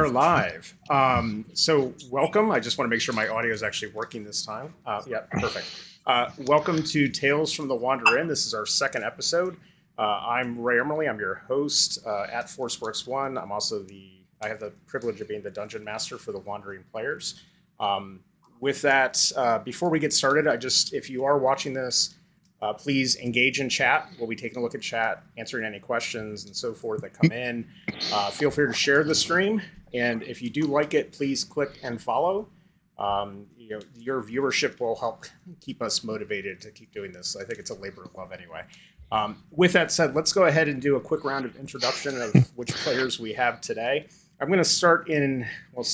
are live. So welcome. I just want to make sure my audio is actually working this time. Yeah, perfect. Welcome to Tales from the Wander Inn. This is our second episode. I'm Ray Emerly. I'm your host at ForceWorks One. I have the privilege of being the dungeon master for the Wandering players. With that, before we get started, if you are watching this, please engage in chat. We'll be taking a look at chat, answering any questions and so forth that come in. Feel free to share the stream. And if you do like it, please click and follow. Your viewership will help keep us motivated to keep doing this. I think it's a labor of love anyway. With that said, let's go ahead and do a quick round of introduction of which players we have today. I'm going to start we'll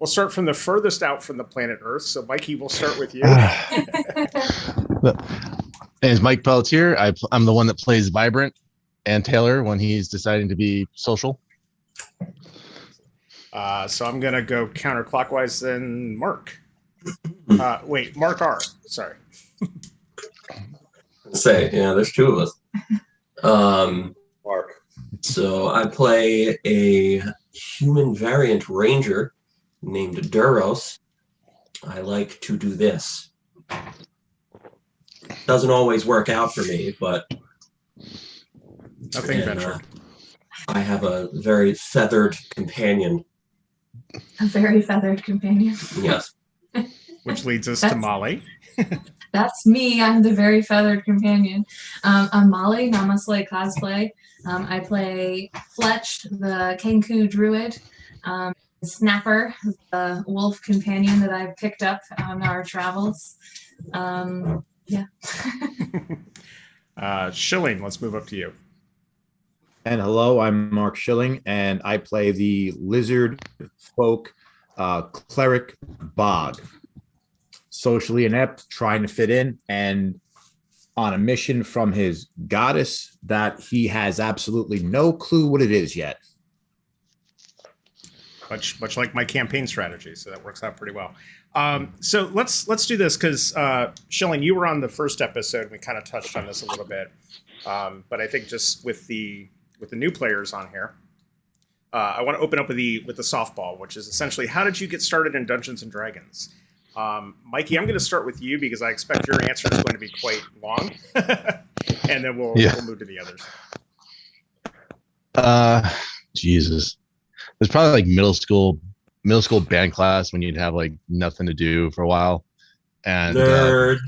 start from the furthest out from the planet Earth. So Mikey, we'll start with you. My name is Mike Pelletier. I'm the one that plays Vibrant and Taylor when he's deciding to be social. So I'm going to go counterclockwise then Mark. Mark R. Sorry. There's two of us. Mark. So I play a human variant ranger named Duros. I like to do this. Doesn't always work out for me, but nothing ventured. I have a very feathered companion. A very feathered companion. Yes. Which leads us to Molly. That's me. I'm the very feathered companion. I'm Molly, Namaste Cosplay. I play Fletch, the Kenku druid. Snapper, the wolf companion that I've picked up on our travels. Schilling, let's move up to you. And hello, I'm Mark Schilling, and I play the lizard folk cleric Bog. Socially inept, trying to fit in, and on a mission from his goddess that he has absolutely no clue what it is yet. Much like my campaign strategy, so that works out pretty well. So let's do this because Schilling, you were on the first episode. We kind of touched on this a little bit, but I think just with the new players on here, I want to open up with the softball, which is essentially how did you get started in Dungeons and Dragons? Mikey, I'm going to start with you because I expect your answer is going to be quite long, and then we'll move to the others. Jesus. It was probably like middle school band class when you'd have like nothing to do for a while. And nerd.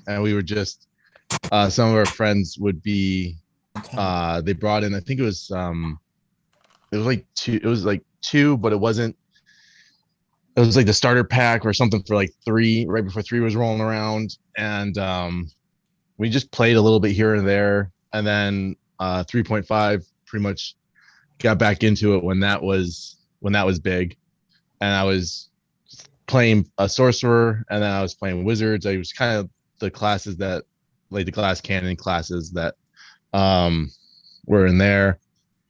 And we were just some of our friends would be they brought in, I think it was like two, but it wasn't. It was like the starter pack or something for like 3 right before 3 was rolling around, and we just played a little bit here and there, and then 3.5 pretty much got back into it when that was big, and I was playing a sorcerer, and then I was playing wizards. I was kind of the classes that, like the glass cannon classes that were in there,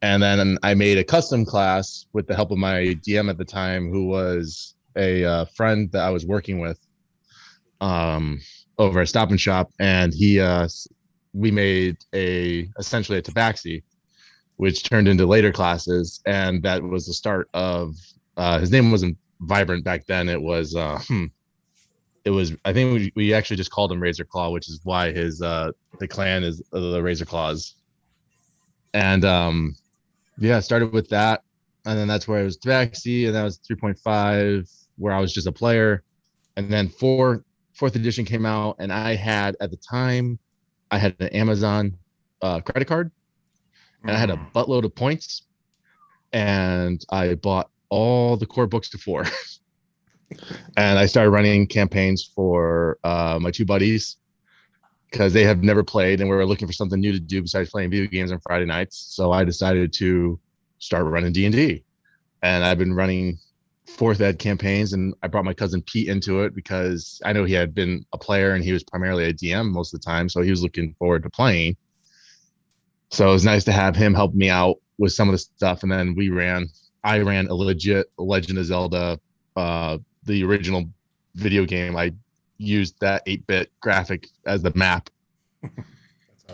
and then I made a custom class with the help of my DM at the time, who was a friend that I was working with over at Stop and Shop, and we made essentially a Tabaxi, which turned into later classes, and that was the start of his name wasn't Vibrant back then. It was I think we actually just called him Razor Claw, which is why his the clan is the Razor Claws. And started with that, and then that's where I was Tabaxi, and that was 3.5 where I was just a player. And then fourth edition came out, and I had at the time an Amazon credit card. And I had a buttload of points, and I bought all the core books to 4. And I started running campaigns for my 2 buddies because they have never played, and we were looking for something new to do besides playing video games on Friday nights. So I decided to start running D&D. And I've been running 4th ed campaigns, and I brought my cousin Pete into it because I know he had been a player and he was primarily a DM most of the time. So he was looking forward to playing. So it was nice to have him help me out with some of the stuff. And then I ran a legit Legend of Zelda, the original video game. I used that 8-bit graphic as the map. Awesome.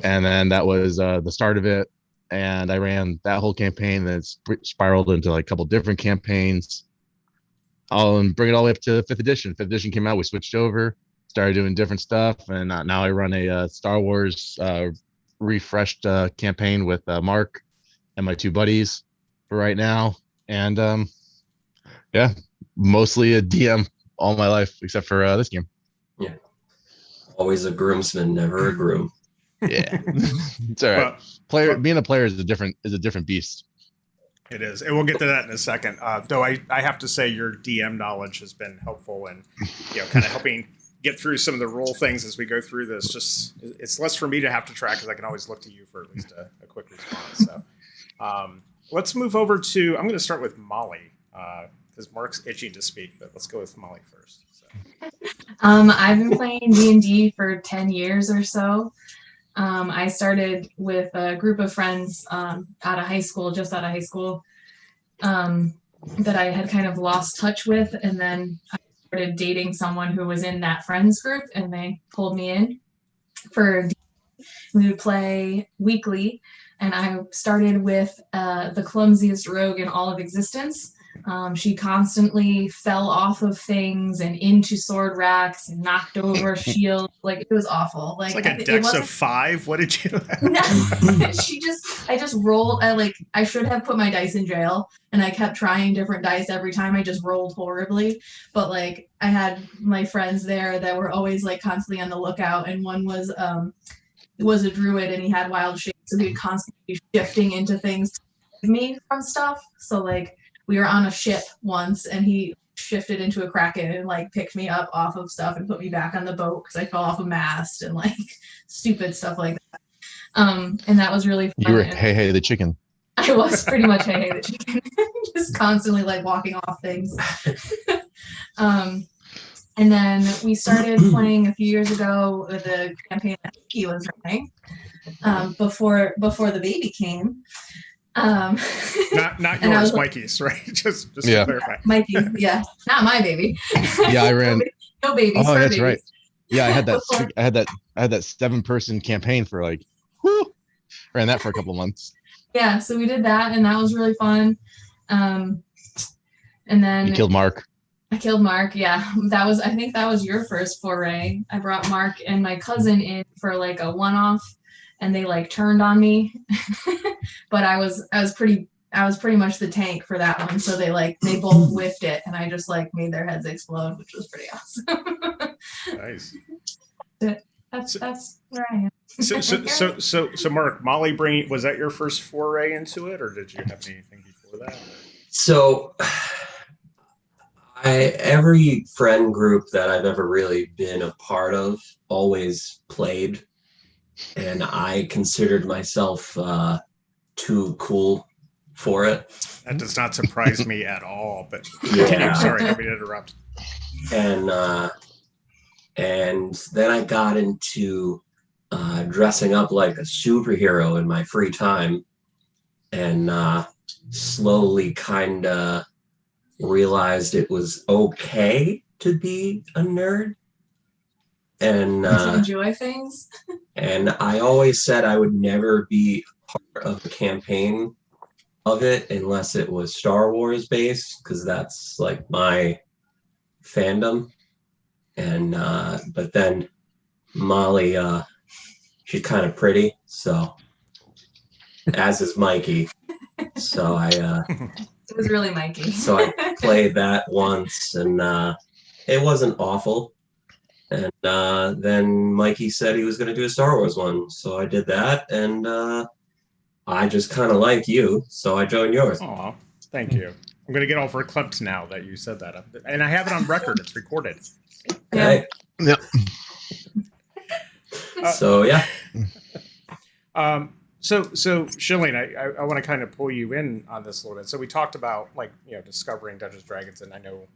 And then that was the start of it. and I ran that whole campaign. Then it's spiraled into like a couple different campaigns. And bring it all the way up to fifth edition. Fifth edition came out. We switched over, started doing different stuff, and now I run a Star Wars refreshed campaign with Mark and my two buddies for right now. And yeah, mostly a DM all my life except for this game. Yeah. Always a groomsman, never a groom. Yeah, it's all right. Being a player is a different beast. It is, and we'll get to that in a second. Though I have to say your DM knowledge has been helpful in, kind of helping get through some of the role things as we go through this. Just it's less for me to have to track because I can always look to you for at least a quick response. So let's move over to. I'm going to start with Molly because Mark's itching to speak, but let's go with Molly first. So. I've been playing D&D for 10 years or so. I started with a group of friends just out of high school, that I had kind of lost touch with. And then I started dating someone who was in that friends group, and they pulled me in we would play weekly. And I started with the clumsiest rogue in all of existence. She constantly fell off of things and into sword racks and knocked over shields. Like, it was awful. It's like a dex of 5. What did you? I just rolled. I should have put my dice in jail, and I kept trying different dice every time. I just rolled horribly. But like, I had my friends there that were always like constantly on the lookout, and one was a druid, and he had wild shapes, so he'd constantly be shifting into things to save me from stuff. So like, we were on a ship once, and he shifted into a kraken and like picked me up off of stuff and put me back on the boat because I fell off a mast and like stupid stuff like that. And that was really fun. You were hey the chicken. I was pretty much hey the chicken, just constantly like walking off things. And then we started playing a few years ago with a campaign that he was running before the baby came. Not yours, Mikey's, right? Just to clarify. Mikey, yeah, not my baby. Yeah, I ran. No babies. Oh, that's babies. right. Yeah, I had that. I had that 7-person campaign for like, ran that for a couple months. Yeah, so we did that, and that was really fun. And then you killed Mark. I killed Mark. Yeah, I think that was your first foray. I brought Mark and my cousin in for like a one-off, and they like turned on me. But I was pretty much the tank for that one. So they both whiffed it, and I just like made their heads explode, which was pretty awesome. Nice. That's where I am. So Mark, Molly was that your first foray into it, or did you have anything before that? So every friend group that I've ever really been a part of always played, and I considered myself too cool for it. That does not surprise me at all, but yeah. Sorry, let me interrupt. And then I got into dressing up like a superhero in my free time, and slowly kind of realized it was okay to be a nerd and to enjoy things. And I always said I would never be part of a campaign of it unless it was Star Wars based, because that's like my fandom. And but then Molly, she's kind of pretty, so as is Mikey. So it was really Mikey. So I played that once, and it wasn't awful. And then Mikey said he was going to do a Star Wars one, so I did that, and I just kind of like you, so I joined yours. Oh, thank you. I'm going to get all verklempt now that you said that, and I have it on record. It's recorded. Okay. Yep. So yeah. So Shilling, I want to kind of pull you in on this a little bit. So we talked about discovering Dungeons and Dragons, and I know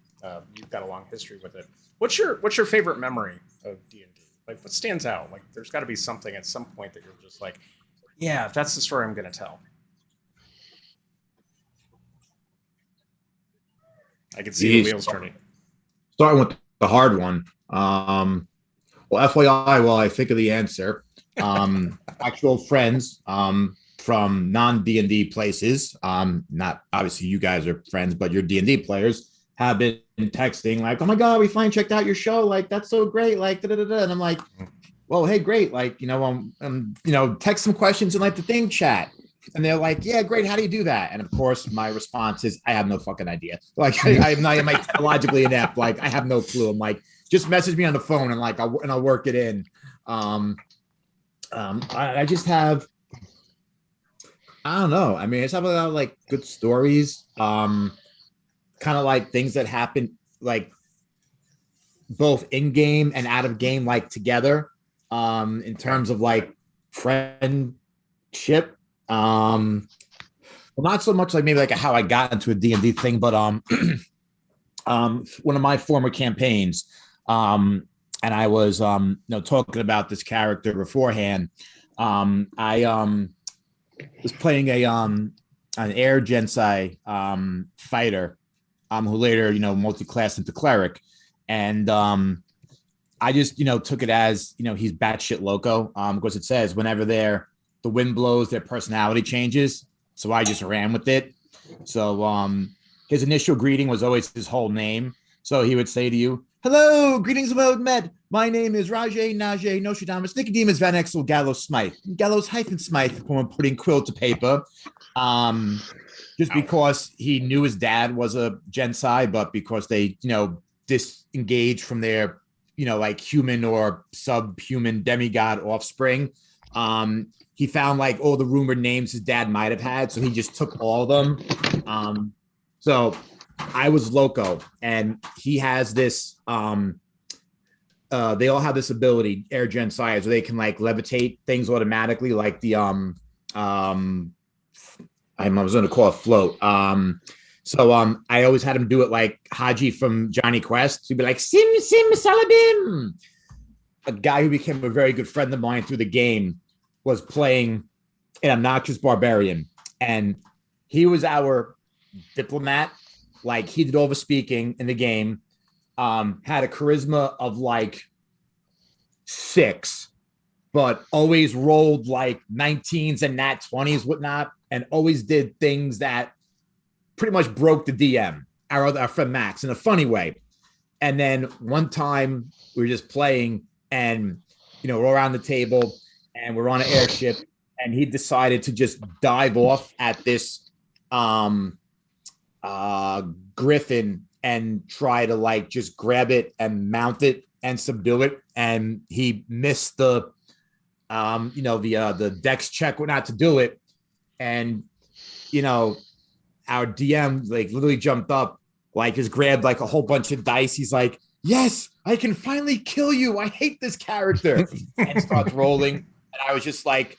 you've got a long history with it. What's your favorite memory of D&D? Like, what stands out? Like, there's got to be something at some point that you're just like, yeah, that's the story I'm going to tell. I can see the wheels turning. Starting with the hard one. Well, FYI, while I think of the answer, actual friends, from non D&D places, not obviously you guys are friends, but your D&D players have been texting like, "Oh my God, we finally checked out your show. Like, that's so great. Like, da, da, da, da." And I'm like, "Well, hey, great. Like, text some questions in like the thing chat." And they're like, "Yeah, great. How do you do that?" And of course, my response is, "I have no fucking idea. Like, I'm not technologically inept. Like, I have no clue." I'm like, "Just message me on the phone and like, I'll work it in." I just have, I don't know. I mean, it's have a lot of like good stories. Kind of like things that happen like both in game and out of game, like together. In terms of like friendship. Well, not so much like maybe like how I got into a D&D thing, but one of my former campaigns, and I was talking about this character beforehand. I was playing an air Gensai fighter, who later multi-classed into cleric, and I just took it as he's batshit loco, because it says whenever the wind blows, their personality changes. So I just ran with it. So his initial greeting was always his whole name. So he would say to you, "Hello, greetings about med. My name is Rajay Najee Nostradamus Nicodemus Van Exel Gallows Smythe. Gallows hyphen Smythe when putting quill to paper." Just because he knew his dad was a Gensai, but because they, disengaged from their, like human or subhuman demigod offspring. He found like all the rumored names his dad might have had, so he just took all of them. So I was loco, and he has this. They all have this ability, air Gensai, where they can like levitate things automatically, like the I was going to call it float. So I always had him do it like Haji from Johnny Quest. He'd be like, "Sim Sim Salabim." A guy who became a very good friend of mine through the game was playing an obnoxious barbarian, and he was our diplomat. Like, he did all the speaking in the game, had a charisma of like 6, but always rolled like 19s and nat 20s, whatnot, and always did things that pretty much broke the DM, our friend Max, in a funny way. And then one time we were just playing, and we're around the table, and we're on an airship, and he decided to just dive off at this griffin and try to like just grab it and mount it and subdue it. And he missed the dex check not to do it. And our DM like literally jumped up, like just grabbed like a whole bunch of dice. He's like, "Yes, I can finally kill you. I hate this character." And starts rolling. And I was just like,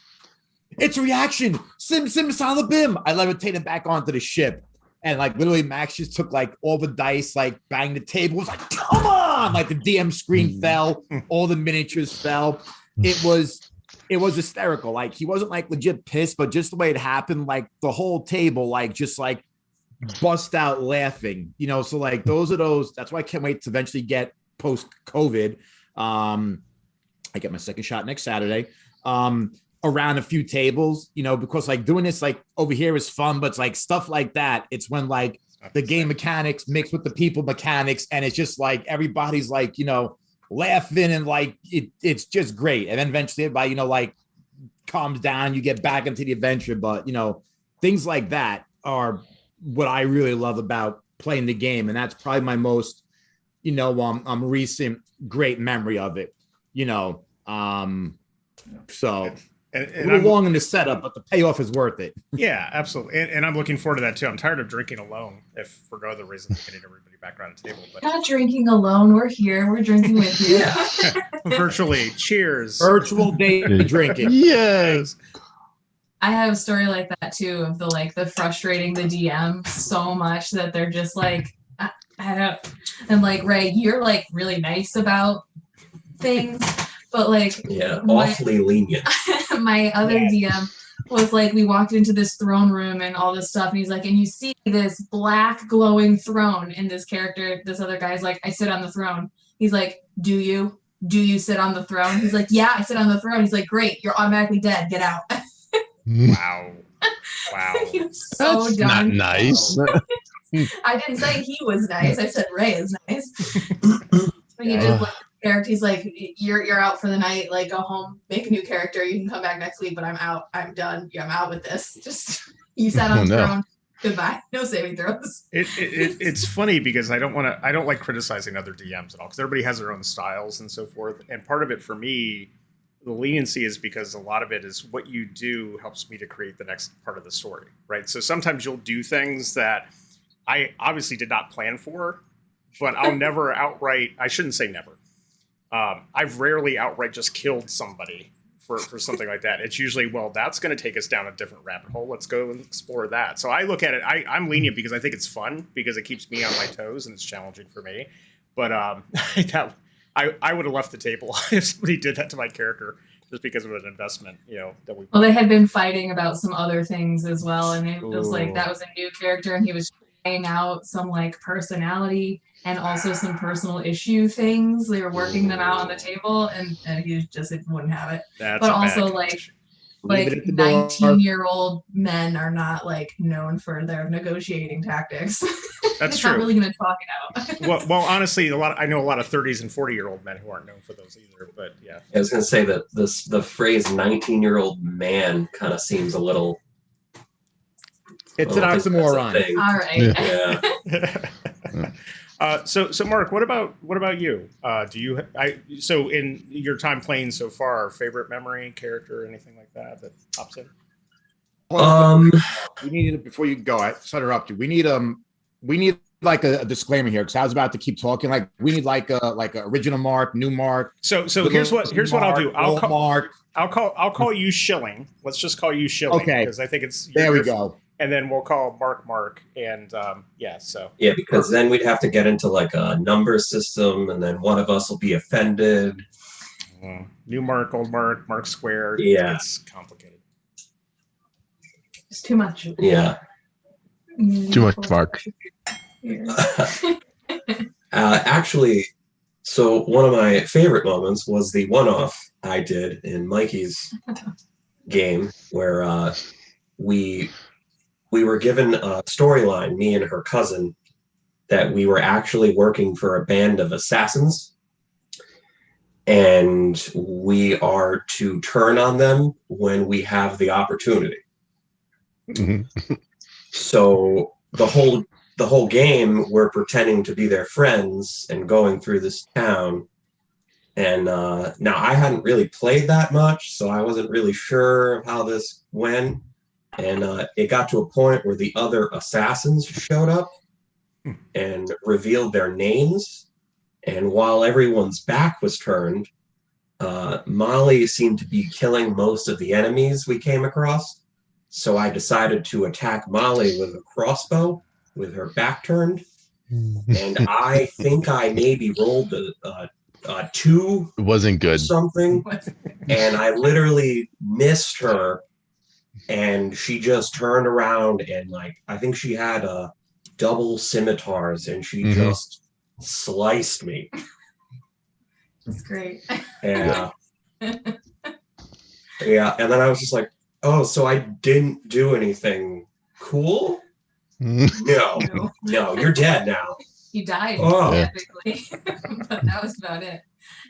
"It's a reaction. Sim Sim Salabim." I levitated back onto the ship. And like literally Max just took like all the dice, like banged the table. It was like, "Come on!" Like the DM screen fell, all the miniatures fell. It was hysterical. Like, he wasn't like legit pissed, but just the way it happened, like the whole table, like just like bust out laughing, So like those, that's why I can't wait to eventually get post-COVID. I get my second shot next Saturday. Around a few tables, because like doing this like over here is fun, but it's like stuff like that. It's when like the game mechanics mixed with the people mechanics, and it's just like everybody's like, laughing, and like it's just great. And then eventually everybody, like calms down, you get back into the adventure. But things like that are what I really love about playing the game, and that's probably my most recent great memory of it. So and a little long in the setup, but the payoff is worth it. Yeah, absolutely. And I'm looking forward to that too. I'm tired of drinking alone, if for no other reason than getting everybody back around the table. But Not drinking alone. We're here. We're drinking with you. virtually, cheers. Virtual day drinking. Yes. I have a story like that too, of the frustrating the DM so much that they're just like, I don't. And like, Ray, you're like really nice about things, but like, awfully lenient. My other DM was like, we walked into this throne room and all this stuff, and he's like, and you see this black glowing throne, and this other guy's like, "I sit on the throne." He's like, do you sit on the throne?" He's like, "Yeah, I sit on the throne." He's like, "Great, you're automatically dead, get out." Wow. Wow. He was so That's done. not nice. I didn't say he was nice. I said Ray is nice. When you Yeah. did like the character, he's like, you're out for the night. Like, go home, make a new character. You can come back next week, but I'm out. I'm done. Yeah, I'm out with this. Just you sat on Oh, the no. throne. Goodbye. No saving throws. It's funny because I don't like criticizing other DMs at all because everybody has their own styles and so forth. And part of it for me, the leniency is because a lot of it is what you do helps me to create the next part of the story, right? So sometimes you'll do things that I obviously did not plan for, but I'll never outright, I shouldn't say never. I've rarely outright just killed somebody for something like that. It's usually, well, that's going to take us down a different rabbit hole. Let's go and explore that. So I look at it, I'm lenient because I think it's fun because it keeps me on my toes and it's challenging for me. But I would have left the table if somebody did that to my character just because of an investment, that we. Well, they had been fighting about some other things as well, and it was like Ooh. that was a new character, and he was trying out some like personality and also some personal issue things. They were working them out on the table, and he just wouldn't have it. That's But a bad also, combination. Leave it at the door. 19-year-old men are not like known for their negotiating tactics. That's It's true. not really going to talk it out. Well, honestly, I know a lot of 30s and 40-year-old men who aren't known for those either. But yeah, I was going to say that the phrase 19-year-old man kind of seems a little. It's I an don't think that's a oxymoron. thing. All right. Yeah. So Mark, what about you? Do you so in your time playing so far, favorite memory character, anything like that pops in? We need before you go. I just interrupt you. We need like a disclaimer here because I was about to keep talking. Like we need like a original Mark, new Mark. So here's what I'll do. Old Mark. I'll call you Shilling. Let's just call you Shilling. Okay. Because I think it's There we go. And then we'll call Mark, and so. Yeah, because then we'd have to get into like a number system, and then one of us will be offended. New Mark, old Mark Square. Yeah. It's complicated. It's too much. Yeah. Too much Mark. Actually, so one of my favorite moments was the one-off I did in Mikey's game where we were given a storyline, me and her cousin, that we were actually working for a band of assassins, and we are to turn on them when we have the opportunity. Mm-hmm. So the whole game, we're pretending to be their friends and going through this town. And now I hadn't really played that much, so I wasn't really sure how this went. And it got to a point where the other assassins showed up and revealed their names. And while everyone's back was turned, Molly seemed to be killing most of the enemies we came across. So I decided to attack Molly with a crossbow with her back turned. And I think I maybe rolled a 2. It wasn't good. Something. And I literally missed her. And she just turned around and I think she had double scimitars and she just sliced me. That's great. Yeah. Yeah. And then I was just like, oh, so I didn't do anything cool? No, you're dead now. You died Oh. technically, but that was about it.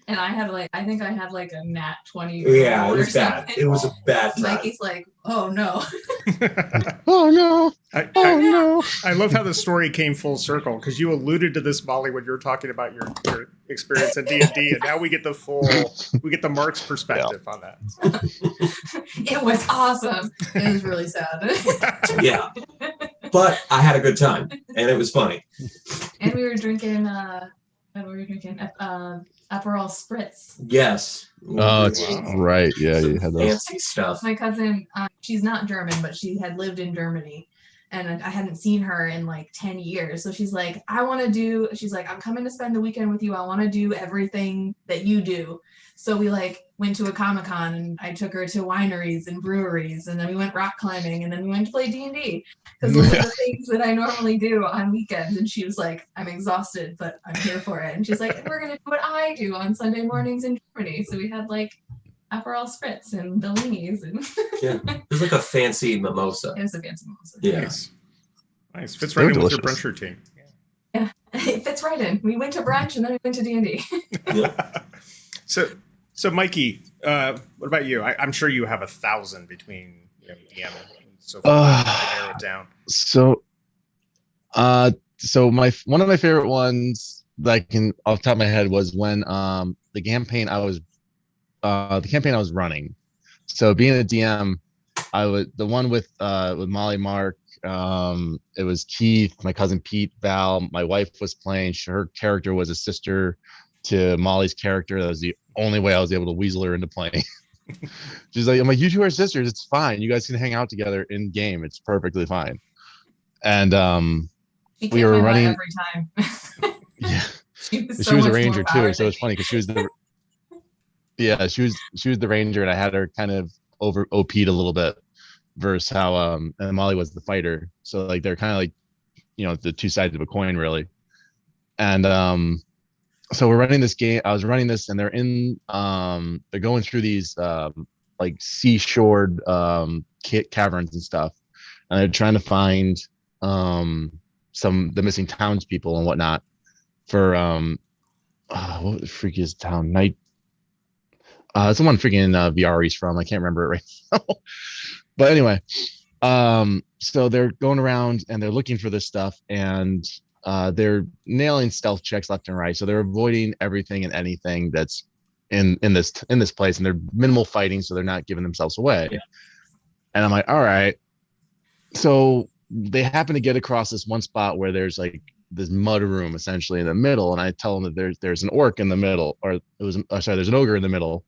And I think I had like a nat 20. Yeah, it or was bad. something. It was a bad time. Mikey's like, oh no. Oh no! Oh no! I love how the story came full circle because you alluded to this, Molly, when you were talking about your experience in D&D, and now we get the Mark's perspective on that. It was awesome. It was really sad. Yeah, but I had a good time and it was funny. And we were drinking. What were we drinking? Aperol Spritz. Yes. Oh, it's right. Yeah, you had those. Fancy stuff. My cousin, she's not German, but she had lived in Germany, and I hadn't seen her in like 10 years. So she's like, she's like, I'm coming to spend the weekend with you. I want to do everything that you do. So we went to a Comic-Con, and I took her to wineries and breweries, and then we went rock climbing, and then we went to play D&D because those are the things that I normally do on weekends. And she was like, I'm exhausted, but I'm here for it. And she's like, we're gonna do what I do on Sunday mornings in Germany. So we had Aperol Spritz and Bellinis. And Yeah, there's like a fancy mimosa. it was a fancy mimosa. Yeah. Nice. Fits right in with your brunch routine. Yeah, it fits right in. We went to brunch and then we went to D&D. Yeah. So Mikey, what about you? I'm sure you have 1,000 between DM and so forth to narrow it down. So one of my favorite ones that I can off the top of my head was when the campaign I was running. So being a DM, I was the one with Molly, Mark. It was Keith, my cousin Pete, Val. My wife was playing. Her character was a sister to Molly's character. That was the only way I was able to weasel her into playing. She's like, I'm like, you two are sisters. It's fine. You guys can hang out together in game. It's perfectly fine. And we were running every time. Yeah, she was a ranger too, so it's funny because she was the ranger, and I had her kind of over OP'd a little bit versus how and Molly was the fighter. So like they're kind of like the two sides of a coin really. And so we're running this game. I was running this, and they're going through these like seashored caverns and stuff, and they're trying to find the missing townspeople and whatnot for what the freak is town night. It's the one freaking VRE's from. I can't remember it right now. But anyway, so they're going around and they're looking for this stuff, and they're nailing stealth checks left and right. So they're avoiding everything and anything that's in this place, and they're minimal fighting, so they're not giving themselves away. Yeah. And I'm like, all right. So they happen to get across this one spot where there's like this mud room essentially in the middle, and I tell them that there's an orc in the middle, or there's an ogre in the middle,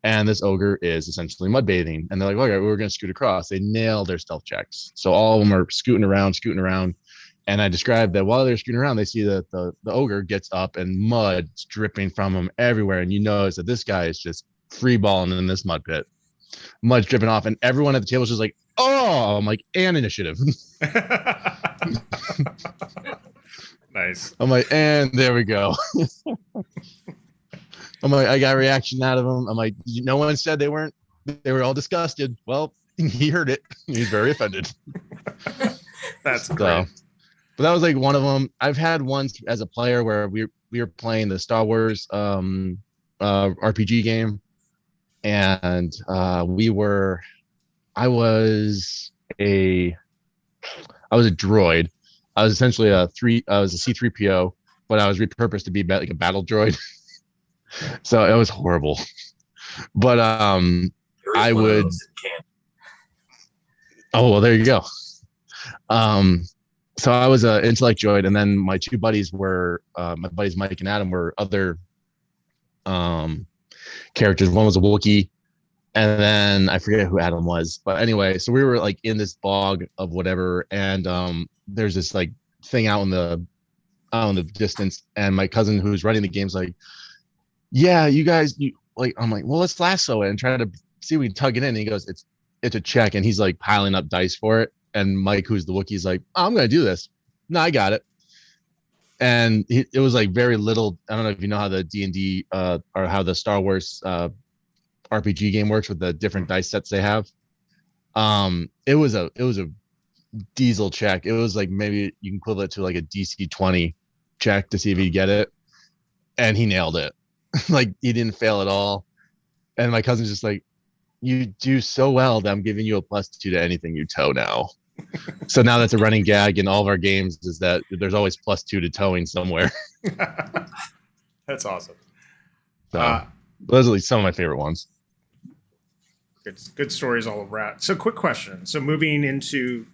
and this ogre is essentially mud bathing. And they're like, okay, we're gonna scoot across. They nail their stealth checks, so all of them are scooting around. And I described that while they're scooting around, they see that the ogre gets up and mud's dripping from him everywhere, and you notice that this guy is just free balling in this mud pit, mud's dripping off, and everyone at the table is just like, oh, I'm like, and initiative. Nice. I'm like, and there we go. I'm like, I got a reaction out of them. I'm like, no one said they were all disgusted. Well, he heard it. He's very offended. That's great. But that was like one of them. I've had ones as a player where we were playing the Star Wars RPG game, and I was a droid. I was essentially I was a C-3PO, but I was repurposed to be like a battle droid. So it was horrible. But I would. Oh well, there you go. So I was an intellect droid, and then my two buddies were my buddies Mike and Adam were other characters. One was a Wookiee, and then I forget who Adam was. But anyway, so we were like in this bog of whatever, and there's this like thing out in the distance, and my cousin who's running the game's like, yeah, you guys, I'm like, well, let's lasso it and try to see if we can tug it in. And he goes, it's a check, and he's like piling up dice for it. And Mike, who's the Wookiee's like, oh, I'm gonna do this. No, I got it. And it was like very little. I don't know if you know how the D&D or how the Star Wars RPG game works with the different dice sets they have. It was a diesel check. It was like maybe you can equivalent to like a DC 20 check to see if he'd get it, and he nailed it. Like he didn't fail at all. And my cousin's just like, you do so well that I'm giving you a +2 to anything you tow now. So now that's a running gag in all of our games, is that there's always +2 to towing somewhere. That's awesome. So those are like some of my favorite ones. Good stories all around. So quick question. So moving into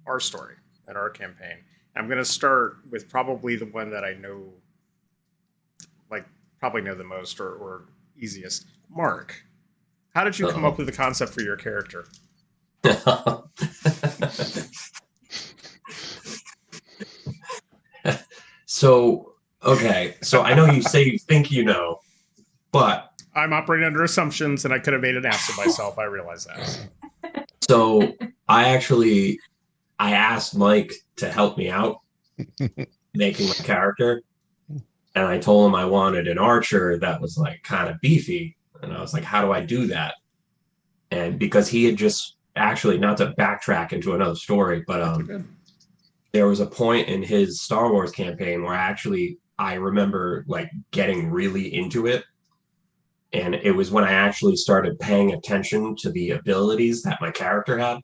our story and our campaign, I'm going to start with probably the one that I know, probably know the most or easiest. Mark, how did you come up with the concept for your character? So I know you say you think you know, but I'm operating under assumptions, and I could have made an ass of myself. I realize that. So I asked Mike to help me out making my character, and I told him I wanted an archer that was like kind of beefy. And I was like, how do I do that? And because he had just actually, not to backtrack into another story, but there was a point in his Star Wars campaign where I remember like getting really into it. And it was when I actually started paying attention to the abilities that my character had.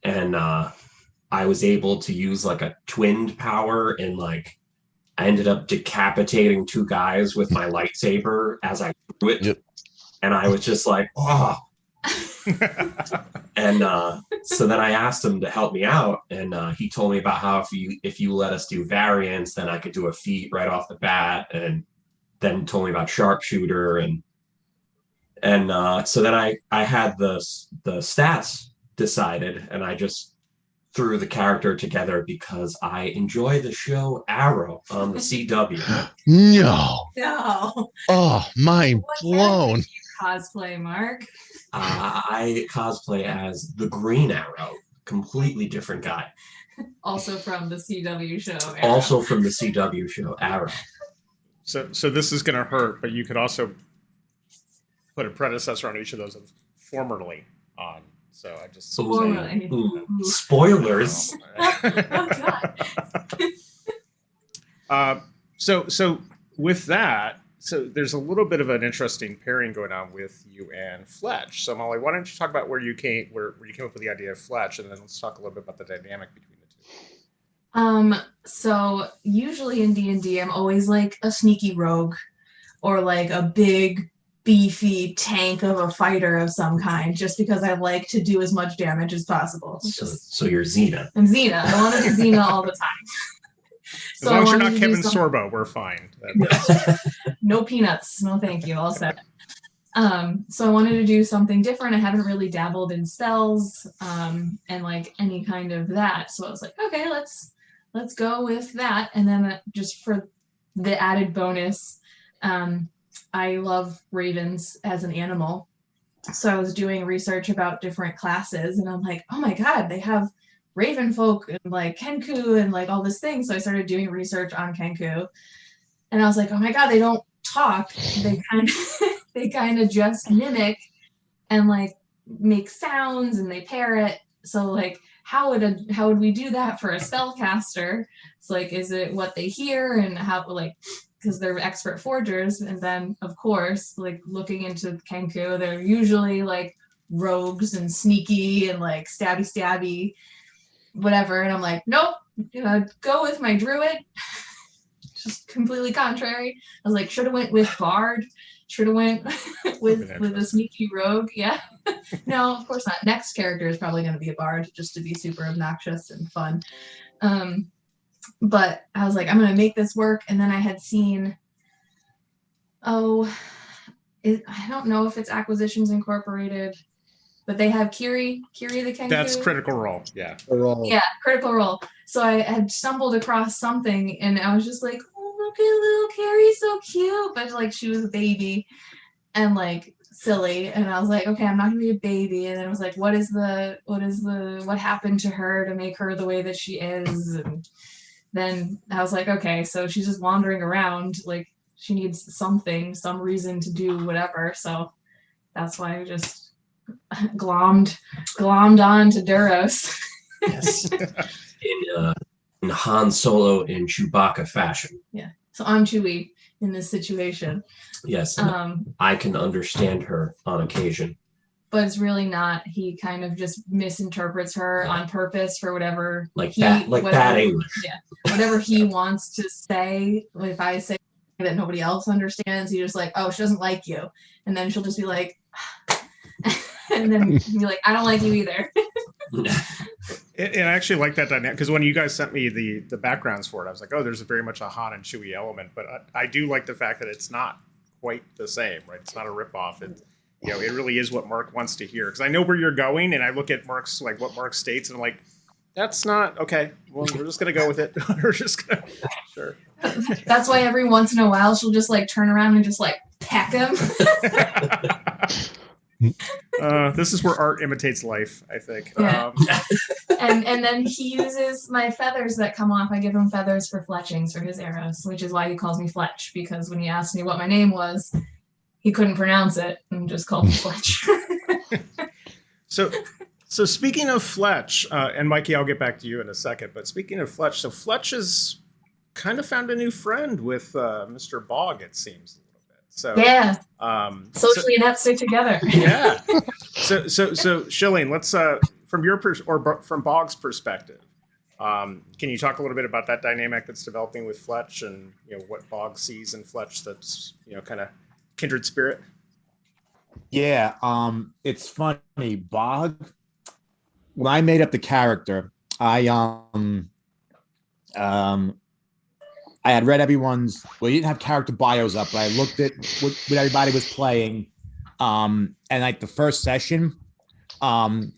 And I was able to use like a twinned power, and like I ended up decapitating 2 guys with my lightsaber as I threw it. Yep. And I was just like, oh. And so then I asked him to help me out, and he told me about how if you let us do variants, then I could do a feat right off the bat, and then told me about sharpshooter, and so then I had the stats decided, and I just threw the character together because I enjoy the show Arrow on the CW. No. No. Oh, mind What blown. character do you cosplay, Mark? I cosplay as the Green Arrow, completely different guy. Also from the CW show. Arrow. Also from the CW show Arrow. So this is going to hurt, but you could also put a predecessor on each of those of formerly on. So I just Formerly. Spoilers. Oh God. So with that, so there's a little bit of an interesting pairing going on with you and Fletch. So Molly, why don't you talk about where you came up with the idea of Fletch, and then let's talk a little bit about the dynamic between the two. So usually in D&D, I'm always like a sneaky rogue, or like a big beefy tank of a fighter of some kind, just because I like to do as much damage as possible. So you're Xena. I'm Xena. I want to be Xena all the time. As long as you're not Kevin Sorbo, we're fine. No peanuts. No, thank you. All set. So I wanted to do something different. I haven't really dabbled in spells and like any kind of that. So I was like, okay, let's go with that. And then just for the added bonus, I love ravens as an animal. So I was doing research about different classes, and I'm like, oh my God, they have raven folk and like Kenku and like all this thing. So I started doing research on Kenku, and I was like, oh my God, they don't talk. They kind of just mimic and like make sounds, and they parrot. So like, how would we do that for a spellcaster? It's like, is it what they hear, and how, like, because they're expert forgers. And then of course, like looking into Kenku, they're usually like rogues and sneaky and like stabby whatever. And I'm like, nope, go with my druid. Just completely contrary. I was like, should have went with bard, should have went with a sneaky rogue. Yeah. No, of course not. Next character is probably going to be a bard, just to be super obnoxious and fun. But I was like, I'm going to make this work. And then I had seen, I don't know if it's Acquisitions Incorporated, but they have Kiri the Kenku. That's Critical Role. Yeah. Yeah, Critical Role. So I had stumbled across something, and I was just like, oh, look at little Kiri, so cute. But like, she was a baby and like silly. And I was like, okay, I'm not gonna be a baby. And then I was like, what happened to her to make her the way that she is? And then I was like, okay, so she's just wandering around, like she needs some reason to do whatever. So that's why I just glommed on to Duros. Yes. In Han Solo and Chewbacca fashion. Yeah. So I'm Chewie in this situation. Yes. I can understand her on occasion. But it's really not. He kind of just misinterprets her on purpose for whatever bad English. Yeah. Whatever he wants to say. If I say that nobody else understands, he's just like, oh, she doesn't like you. And then she'll just be like, and then be like, I don't like you either. And I actually like that dynamic, because when you guys sent me the backgrounds for it, I was like, oh, there's very much a Han and Chewie element. But I do like the fact that it's not quite the same, right? It's not a ripoff. It really is what Mark wants to hear. Because I know where you're going, and I look at Mark's, like what Mark states, and I'm like, that's not okay. Well, we're just gonna go with it. We're just gonna sure. That's why every once in a while she'll just like turn around and just like peck him. This is where art imitates life, I think. Yeah. And then he uses my feathers that come off. I give him feathers for fletchings for his arrows, which is why he calls me Fletch, because when he asked me what my name was, he couldn't pronounce it and just called me Fletch. So speaking of Fletch, and Mikey, I'll get back to you in a second. But speaking of Fletch, so Fletch has kind of found a new friend with Mr. Bog, it seems a little bit. So yeah, socially inept stick together. Yeah. So Shilling, let's from your from Bog's perspective, can you talk a little bit about that dynamic that's developing with Fletch, and what Bog sees in Fletch that's kind of kindred spirit? Yeah, it's funny. Bog, when I made up the character, I had read everyone's. Well, you didn't have character bios up, but I looked at what everybody was playing. And like the first session, I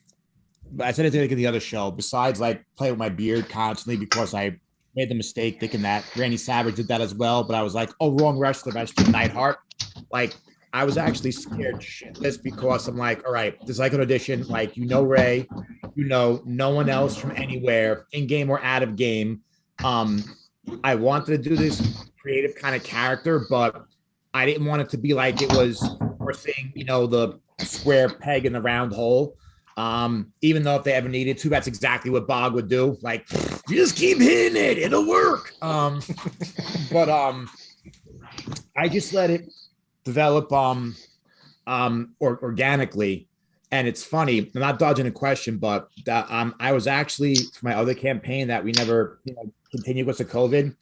said it in the other show. Besides, like playing with my beard constantly because I made the mistake thinking that Randy Savage did that as well. But I was like, oh, wrong wrestler. That's Jim Neidhart. Like I was actually scared shitless because I'm like, all right, this is like an audition. Like Ray, no one else from anywhere, in game or out of game. I wanted to do this creative kind of character, but I didn't want it to be like it was forcing, the square peg in the round hole. Even though if they ever needed to, that's exactly what Bog would do. Like, just keep hitting it, it'll work. But I just let it develop organically. And it's funny, I'm not dodging a question, but I was actually, for my other campaign that we never continued with the COVID,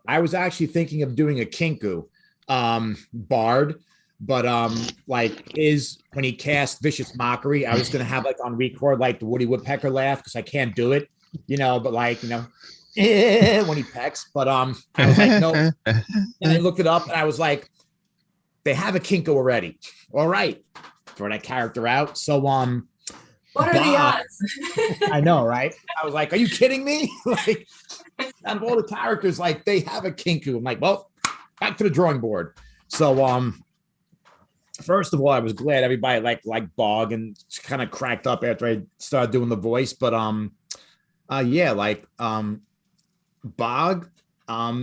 I was actually thinking of doing a Kenku bard, but when he cast Vicious Mockery, I was gonna have like on record like the Woody Woodpecker laugh because I can't do it, but when he pecks. But I was like, no. And I looked it up and I was like, they have a Kenku already. All right, throw that character out. So what are the odds? I know, right? I was like, are you kidding me? Like, out of all the characters, like they have a Kenku. I'm like, well, back to the drawing board. So first of all, I was glad everybody liked Bog and kind of cracked up after I started doing the voice. But Bog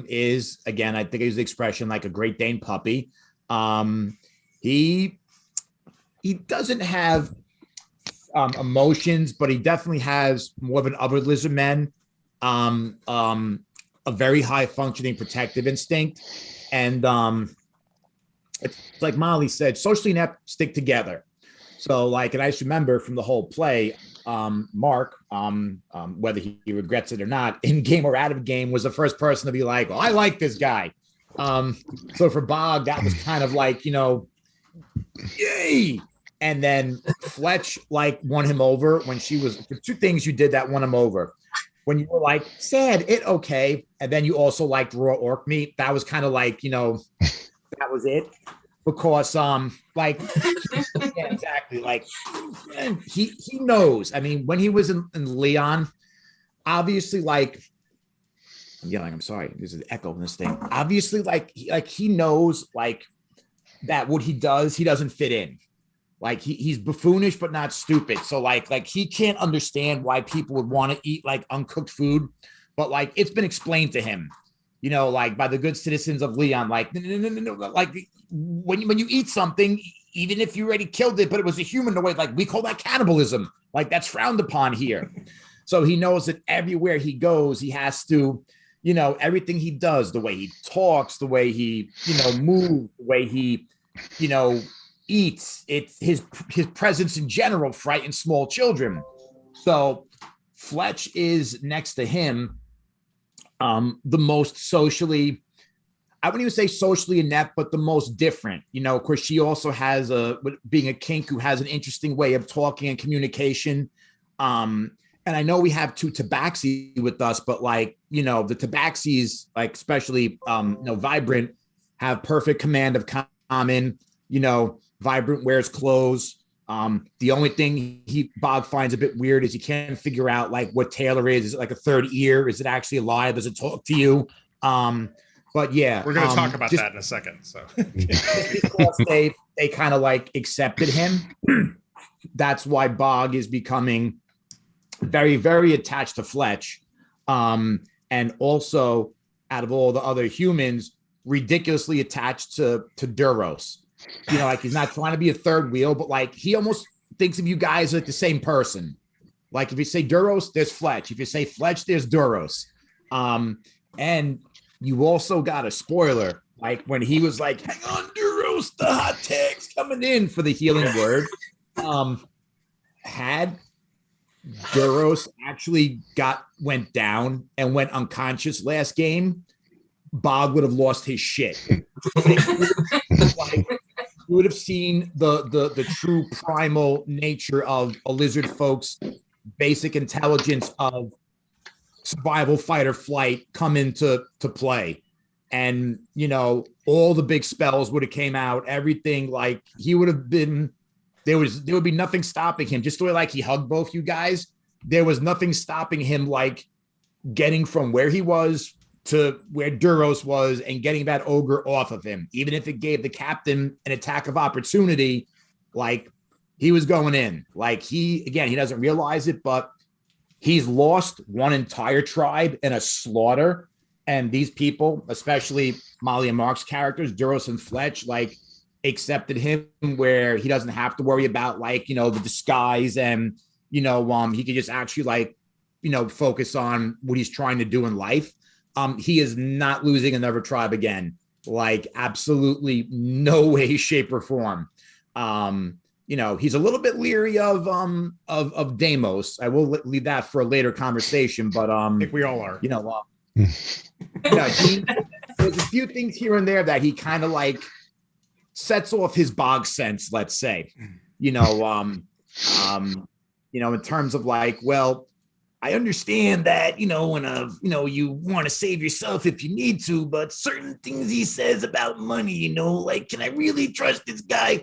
is, again, I think I use the expression like a Great Dane puppy. He doesn't have emotions, but he definitely has more than other lizard men. A very high functioning protective instinct, and it's like Molly said, socially inept stick together. So and I just remember from the whole play, Mark, whether he regrets it or not, in game or out of game, was the first person to be like, well, I like this guy. So for Bog, that was kind of like, yay. And then Fletch won him over when she was the two things you did that won him over. When you were like, sad, it okay. And then you also liked raw orc meat. That was kind of like, that was it. Because yeah, exactly. Like he knows. I mean, when he was in Leon, obviously I'm yelling, I'm sorry, there's an echo in this thing. Obviously, he knows that what he does, he doesn't fit in. He's buffoonish but not stupid. So he can't understand why people would want to eat uncooked food, but it's been explained to him, by the good citizens of Leon. No. When you eat something, even if you already killed it, but it was a humanoid, we call that cannibalism. That's frowned upon here. So he knows that everywhere he goes, he has to, everything he does, the way he talks, the way he, moves, the way he, eats, it's his presence in general frightens small children. So Fletch is next to him the most socially, I wouldn't even say socially inept, but the most different. Of course, she also has being a Kenku has an interesting way of talking and communication. And I know we have two Tabaxi with us, but the Tabaxis, especially Vibrant, have perfect command of common. Vibrant wears clothes. The only thing Bob finds a bit weird is he can't figure out what Taylor is. Is it a third ear? Is it actually alive? Does it talk to you? But yeah, we're going to talk about that in a second. So because they kind of accepted him. That's why Bog is becoming very, very attached to Fletch. And also out of all the other humans, ridiculously attached to Duros. like he's not trying to be a third wheel, but like he almost thinks of you guys like the same person. Like if you say Duros, there's Fletch. If you say Fletch, there's Duros. And you also got a spoiler, like when he was like, "Hang on, Duros, the hot tag's coming in" for the healing word. Had Duros actually went down and went unconscious last game, Bog would have lost his shit. Like, you would have seen the true primal nature of a lizard folk's basic intelligence of survival, fight or flight come into play. And all the big spells would have came out, everything. Like he would have been, there would be nothing stopping him. Just the way like he hugged both you guys, there was nothing stopping him like getting from where he was to where Duros was and getting that ogre off of him. Even if it gave the captain an attack of opportunity, like he was going in. Like he doesn't realize it, but he's lost one entire tribe in a slaughter. And these people, especially Molly and Mark's characters, Duros and Fletch, like accepted him where he doesn't have to worry about like, the disguise and, he could just actually like, focus on what he's trying to do in life. He is not losing another tribe again. Like absolutely no way, shape or form. He's a little bit leery of Deimos. I will leave that for a later conversation, but I think we all are. There's a few things here and there that he kind of like sets off his bog sense, let's say. In terms of like, well, I understand that, when you want to save yourself if you need to, but certain things he says about money, like, can I really trust this guy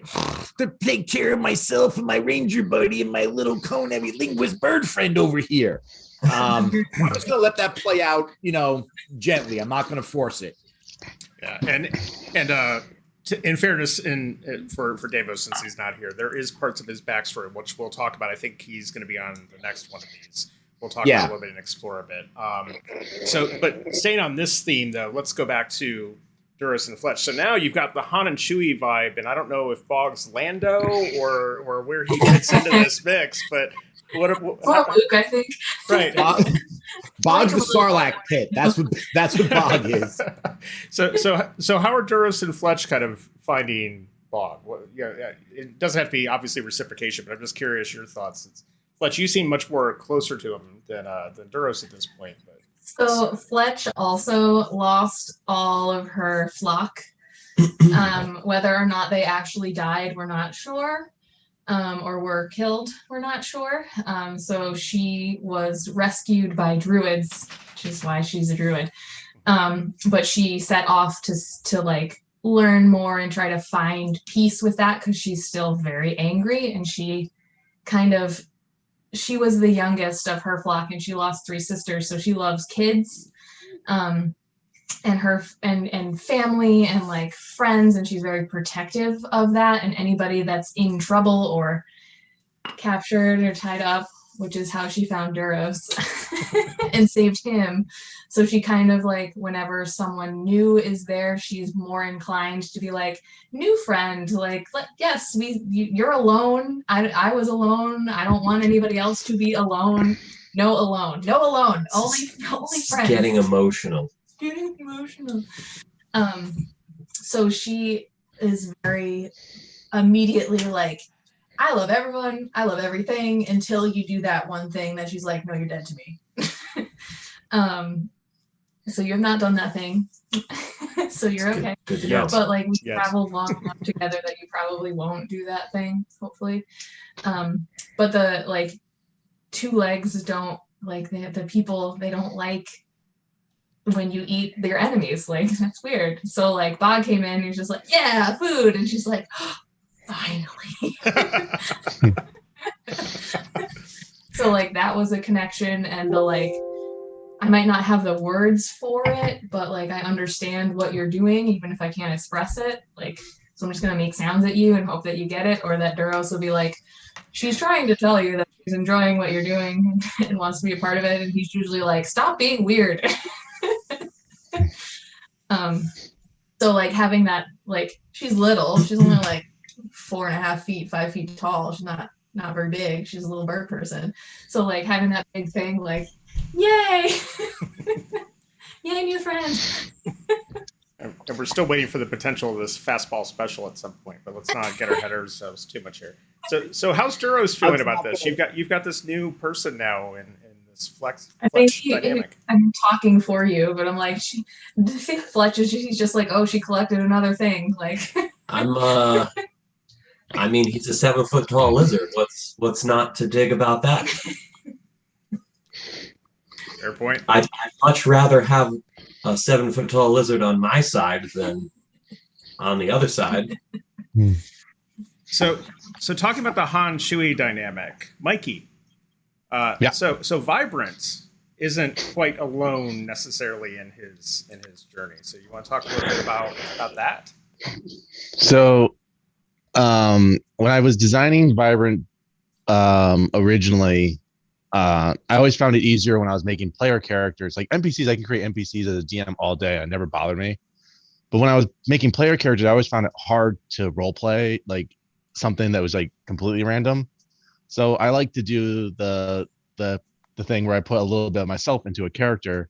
to take care of myself and my ranger buddy and my little cone-heavy linguist bird friend over here? I'm just going to let that play out, gently. I'm not going to force it. Yeah. And in fairness, for Deimos, since he's not here, there is parts of his backstory, which we'll talk about. I think he's going to be on the next one of these. We'll talk about a little bit and explore a bit. But staying on this theme, though, let's go back to Duros and Fletch. So now you've got the Han and Chewie vibe, and I don't know if Bog's Lando or where he fits into this mix, but Luke, I think. Right. Bog's the Sarlacc pit. That's what Bog is. So how are Duros and Fletch kind of finding Bog? It doesn't have to be obviously reciprocation, but I'm just curious your thoughts. Fletch, you seem much more closer to him than Duros at this point. But. So Fletch also lost all of her flock. Whether or not they actually died, we're not sure. Or were killed, we're not sure. So she was rescued by druids, which is why she's a druid. But she set off to like learn more and try to find peace with that because she's still very angry, and she was the youngest of her flock and she lost 3 sisters, so she loves kids and her and family and like friends, and she's very protective of that and anybody that's in trouble or captured or tied up, which is how she found Duros and saved him. So she kind of like, whenever someone new is there, she's more inclined to be like, new friend, like, yes, you're alone. I was alone. I don't want anybody else to be alone. No alone. Only friends. Getting emotional. So she is very immediately like, I love everyone, I love everything, until you do that one thing that she's like, no, you're dead to me. So you have not done that thing. So you're okay. Good to know. But like we traveled long enough together that you probably won't do that thing, hopefully. But the like 2 legs don't like the people, they don't like when you eat their enemies. Like that's weird. So like Bog came in and he's just like, yeah, food, and she's like, oh, finally. So like that was a connection, and the like I might not have the words for it, but like I understand what you're doing even if I can't express it. Like, so I'm just gonna make sounds at you and hope that you get it, or that Duros will be like, she's trying to tell you that she's enjoying what you're doing and wants to be a part of it, and he's usually like, stop being weird. So like having that, like she's little, she's only like 4.5 feet, 5 feet tall. She's not very big. She's a little bird person. So like having that big thing, like, yay, yay, new friends. And we're still waiting for the potential of this fastball special at some point, but let's not get our head ourselves too much here. So how's Duros feeling about this? You've got this new person now in this Fletch dynamic. I'm talking for you, but I'm like, Fletch is he's just like, oh, she collected another thing. Like I mean, he's a 7 foot tall lizard. What's not to dig about that? Fair point. I'd much rather have a 7 foot tall lizard on my side than on the other side. So talking about the Han Shui dynamic, Mikey. Yeah. So Vibrance isn't quite alone necessarily in his journey. So you want to talk a little bit about that? So when I was designing Vibrant originally, I always found it easier when I was making player characters. Like NPCs, I can create NPCs as a DM all day. It never bothered me. But when I was making player characters, I always found it hard to role play like something that was like completely random. So I like to do the thing where I put a little bit of myself into a character.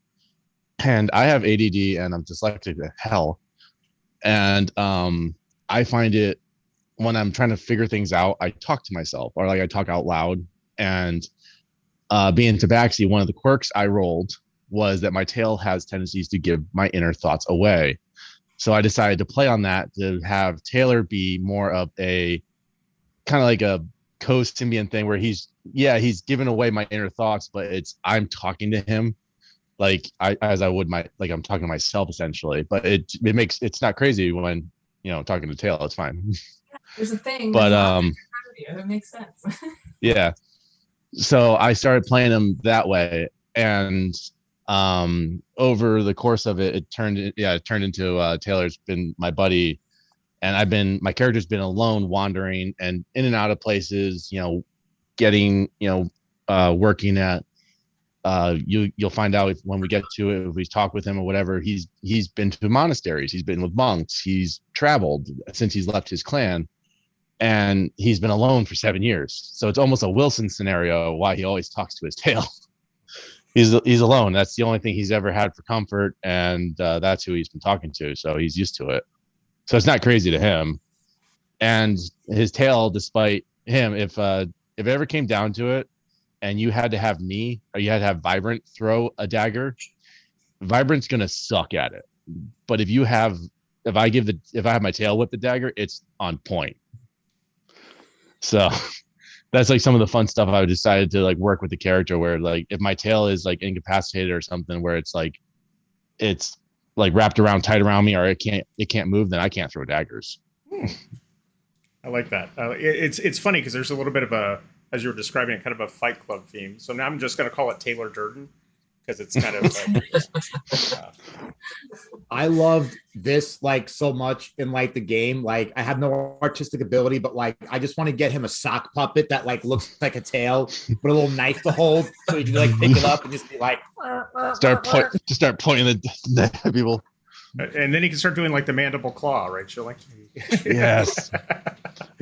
And I have ADD and I'm dyslexic to hell. And I find it when I'm trying to figure things out, I talk to myself or like I talk out loud. And being Tabaxi, one of the quirks I rolled was that my tail has tendencies to give my inner thoughts away. So I decided to play on that to have Taylor be more of a kind of like a co-symbiont thing where he's given away my inner thoughts, but I'm talking to him like as I would I'm talking to myself essentially. But it's not crazy when talking to Taylor. It's fine. There's a thing, but that makes sense. Yeah. So I started playing him that way, and over the course of it, it turned into Taylor's been my buddy, and my character's been alone, wandering and in and out of places, getting, working at. You'll find out when we get to it, if we talk with him or whatever. He's been to monasteries, he's been with monks, he's traveled since he's left his clan. And he's been alone for 7 years. So it's almost a Wilson scenario why he always talks to his tail. He's alone. That's the only thing he's ever had for comfort. And that's who he's been talking to. So he's used to it. So it's not crazy to him. And his tail, despite him, if it ever came down to it and you had to have me or you had to have Vibrant throw a dagger, Vibrant's going to suck at it. But if I have my tail whip the dagger, it's on point. So that's like some of the fun stuff I decided to like work with the character where like if my tail is like incapacitated or something where it's like wrapped around tight around me or it can't move, then I can't throw daggers. I like that. It's funny because there's a little bit of as you were describing it, kind of a Fight Club theme. So now I'm just going to call it Taylor Durden because it's kind of I loved this like so much in like the game. Like I have no artistic ability, but like I just want to get him a sock puppet that like looks like a tail with a little knife to hold so he can like pick it up and just be like start pointing the people. And then he can start doing like the mandible claw, right? Shilling? Yes.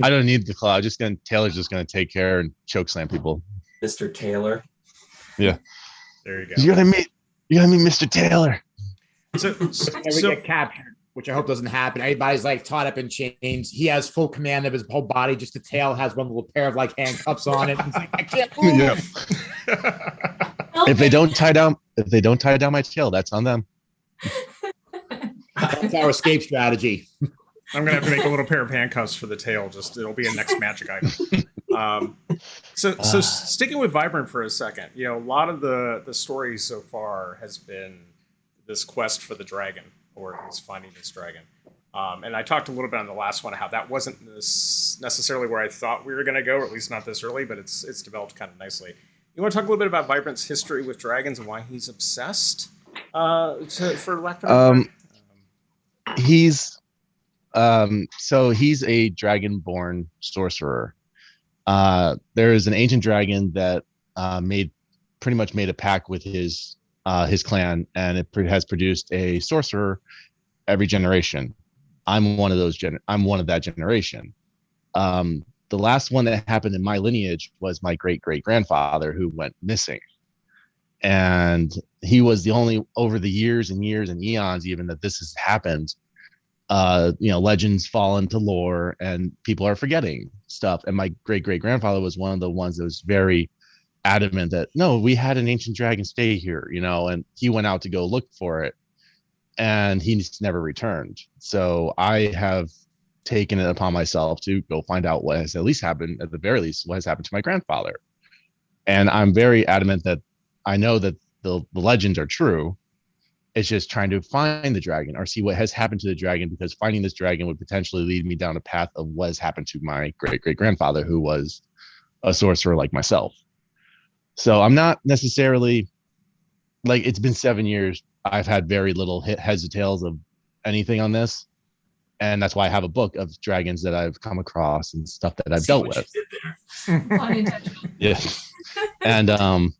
I don't need the claw. Taylor's just gonna take care and choke slam people. Mr. Taylor. Yeah. There you go. You gotta meet Mr. Taylor. So get captured, which I hope doesn't happen. Everybody's like tied up in chains. He has full command of his whole body. Just the tail has one little pair of like handcuffs on it. He's like, I can't move. Yeah. If they don't tie down my tail, that's on them. That's our escape strategy. I'm gonna have to make a little pair of handcuffs for the tail. It'll be a next magic item. So sticking with Vibrant for a second, a lot of the story so far has been this quest for the dragon, or at least finding this dragon. And I talked a little bit on the last one how that wasn't necessarily where I thought we were going to go, or at least not this early, but it's developed kind of nicely. You want to talk a little bit about Vibrant's history with dragons and why he's obsessed? For lack of a word? He's a dragon-born sorcerer. There is an ancient dragon that pretty much made a pact with his clan, and it has produced a sorcerer every generation. I'm one of those. I'm one of that generation. The last one that happened in my lineage was my great great grandfather who went missing, and he was the only over the years and years and eons even that this has happened. Legends fall into lore and people are forgetting stuff. And my great great grandfather was one of the ones that was very adamant that no, we had an ancient dragon stay here, and he went out to go look for it and he's never returned. So I have taken it upon myself to go find out what has at least happened, at the very least, what has happened to my grandfather. And I'm very adamant that I know that the legends are true. It's just trying to find the dragon or see what has happened to the dragon, because finding this dragon would potentially lead me down a path of what has happened to my great great grandfather, who was a sorcerer like myself. So I'm not necessarily like, it's been 7 years. I've had very little heads or tails of anything on this. And that's why I have a book of dragons that I've come across and stuff that I've dealt with. Yeah. And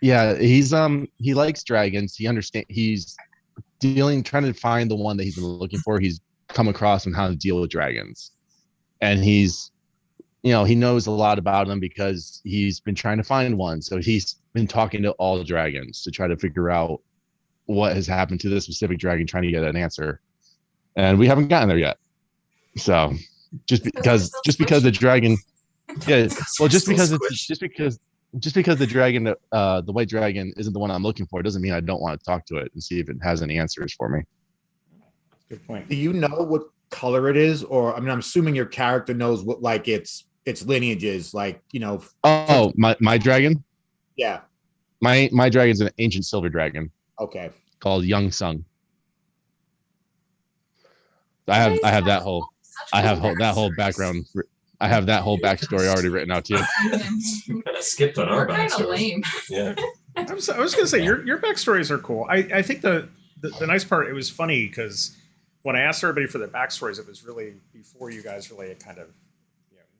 yeah, he likes dragons. He's trying to find the one that he's been looking for. He's come across on how to deal with dragons. And he knows a lot about them because he's been trying to find one. So he's been talking to all the dragons to try to figure out what has happened to this specific dragon, trying to get an answer. And we haven't gotten there yet. So just because the dragon, yeah, well, just because the dragon, the white dragon isn't the one I'm looking for, doesn't mean I don't want to talk to it and see if it has any answers for me. Good point. Do you know what color it is? Or I mean, I'm assuming your character knows what like its lineage is, like, Oh, my dragon? Yeah. My dragon's an ancient silver dragon. Okay. Called Young Sung. I have that whole background. I have that whole backstory already written out too. Kind of skipped on our backstory. Yeah. I was going to say your backstories are cool. I think the nice part, it was funny because when I asked everybody for their backstories, it was really before you guys really kind of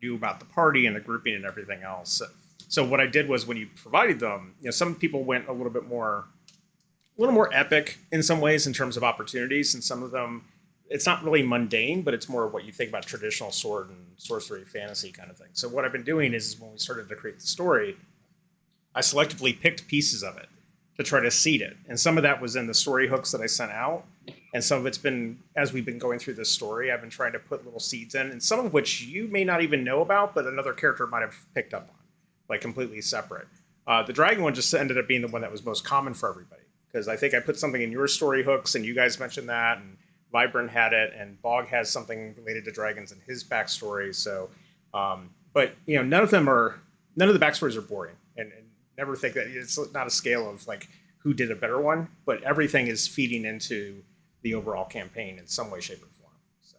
knew about the party and the grouping and everything else. So what I did was when you provided them, some people went a little more epic in some ways in terms of opportunities, and some of them, it's not really mundane, but it's more what you think about traditional sword and sorcery fantasy kind of thing. So what I've been doing is when we started to create the story, I selectively picked pieces of it to try to seed it. And some of that was in the story hooks that I sent out. And some of it's been, as we've been going through this story, I've been trying to put little seeds in, and some of which you may not even know about, but another character might have picked up on, like completely separate. The dragon one just ended up being the one that was most common for everybody, because I think I put something in your story hooks, and you guys mentioned that, and Vibrant had it, and Bog has something related to dragons in his backstory. So, but none of the backstories are boring, and never think that it's not a scale of like who did a better one, but everything is feeding into the overall campaign in some way, shape, or form. So,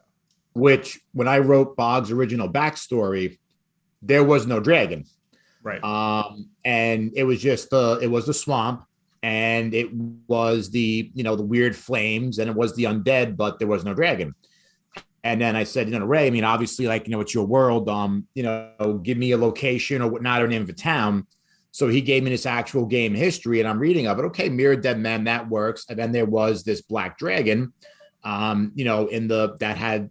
which when I wrote Bog's original backstory, there was no dragon, right? And it was just the swamp. And it was the weird flames, and it was the undead, but there was no dragon. And then I said, Ray, I mean, obviously, like, it's your world. Give me a location or whatnot, or name of a town. So he gave me this actual game history, and I'm reading of it. Okay, Mirror Dead Man, that works. And then there was this black dragon, that had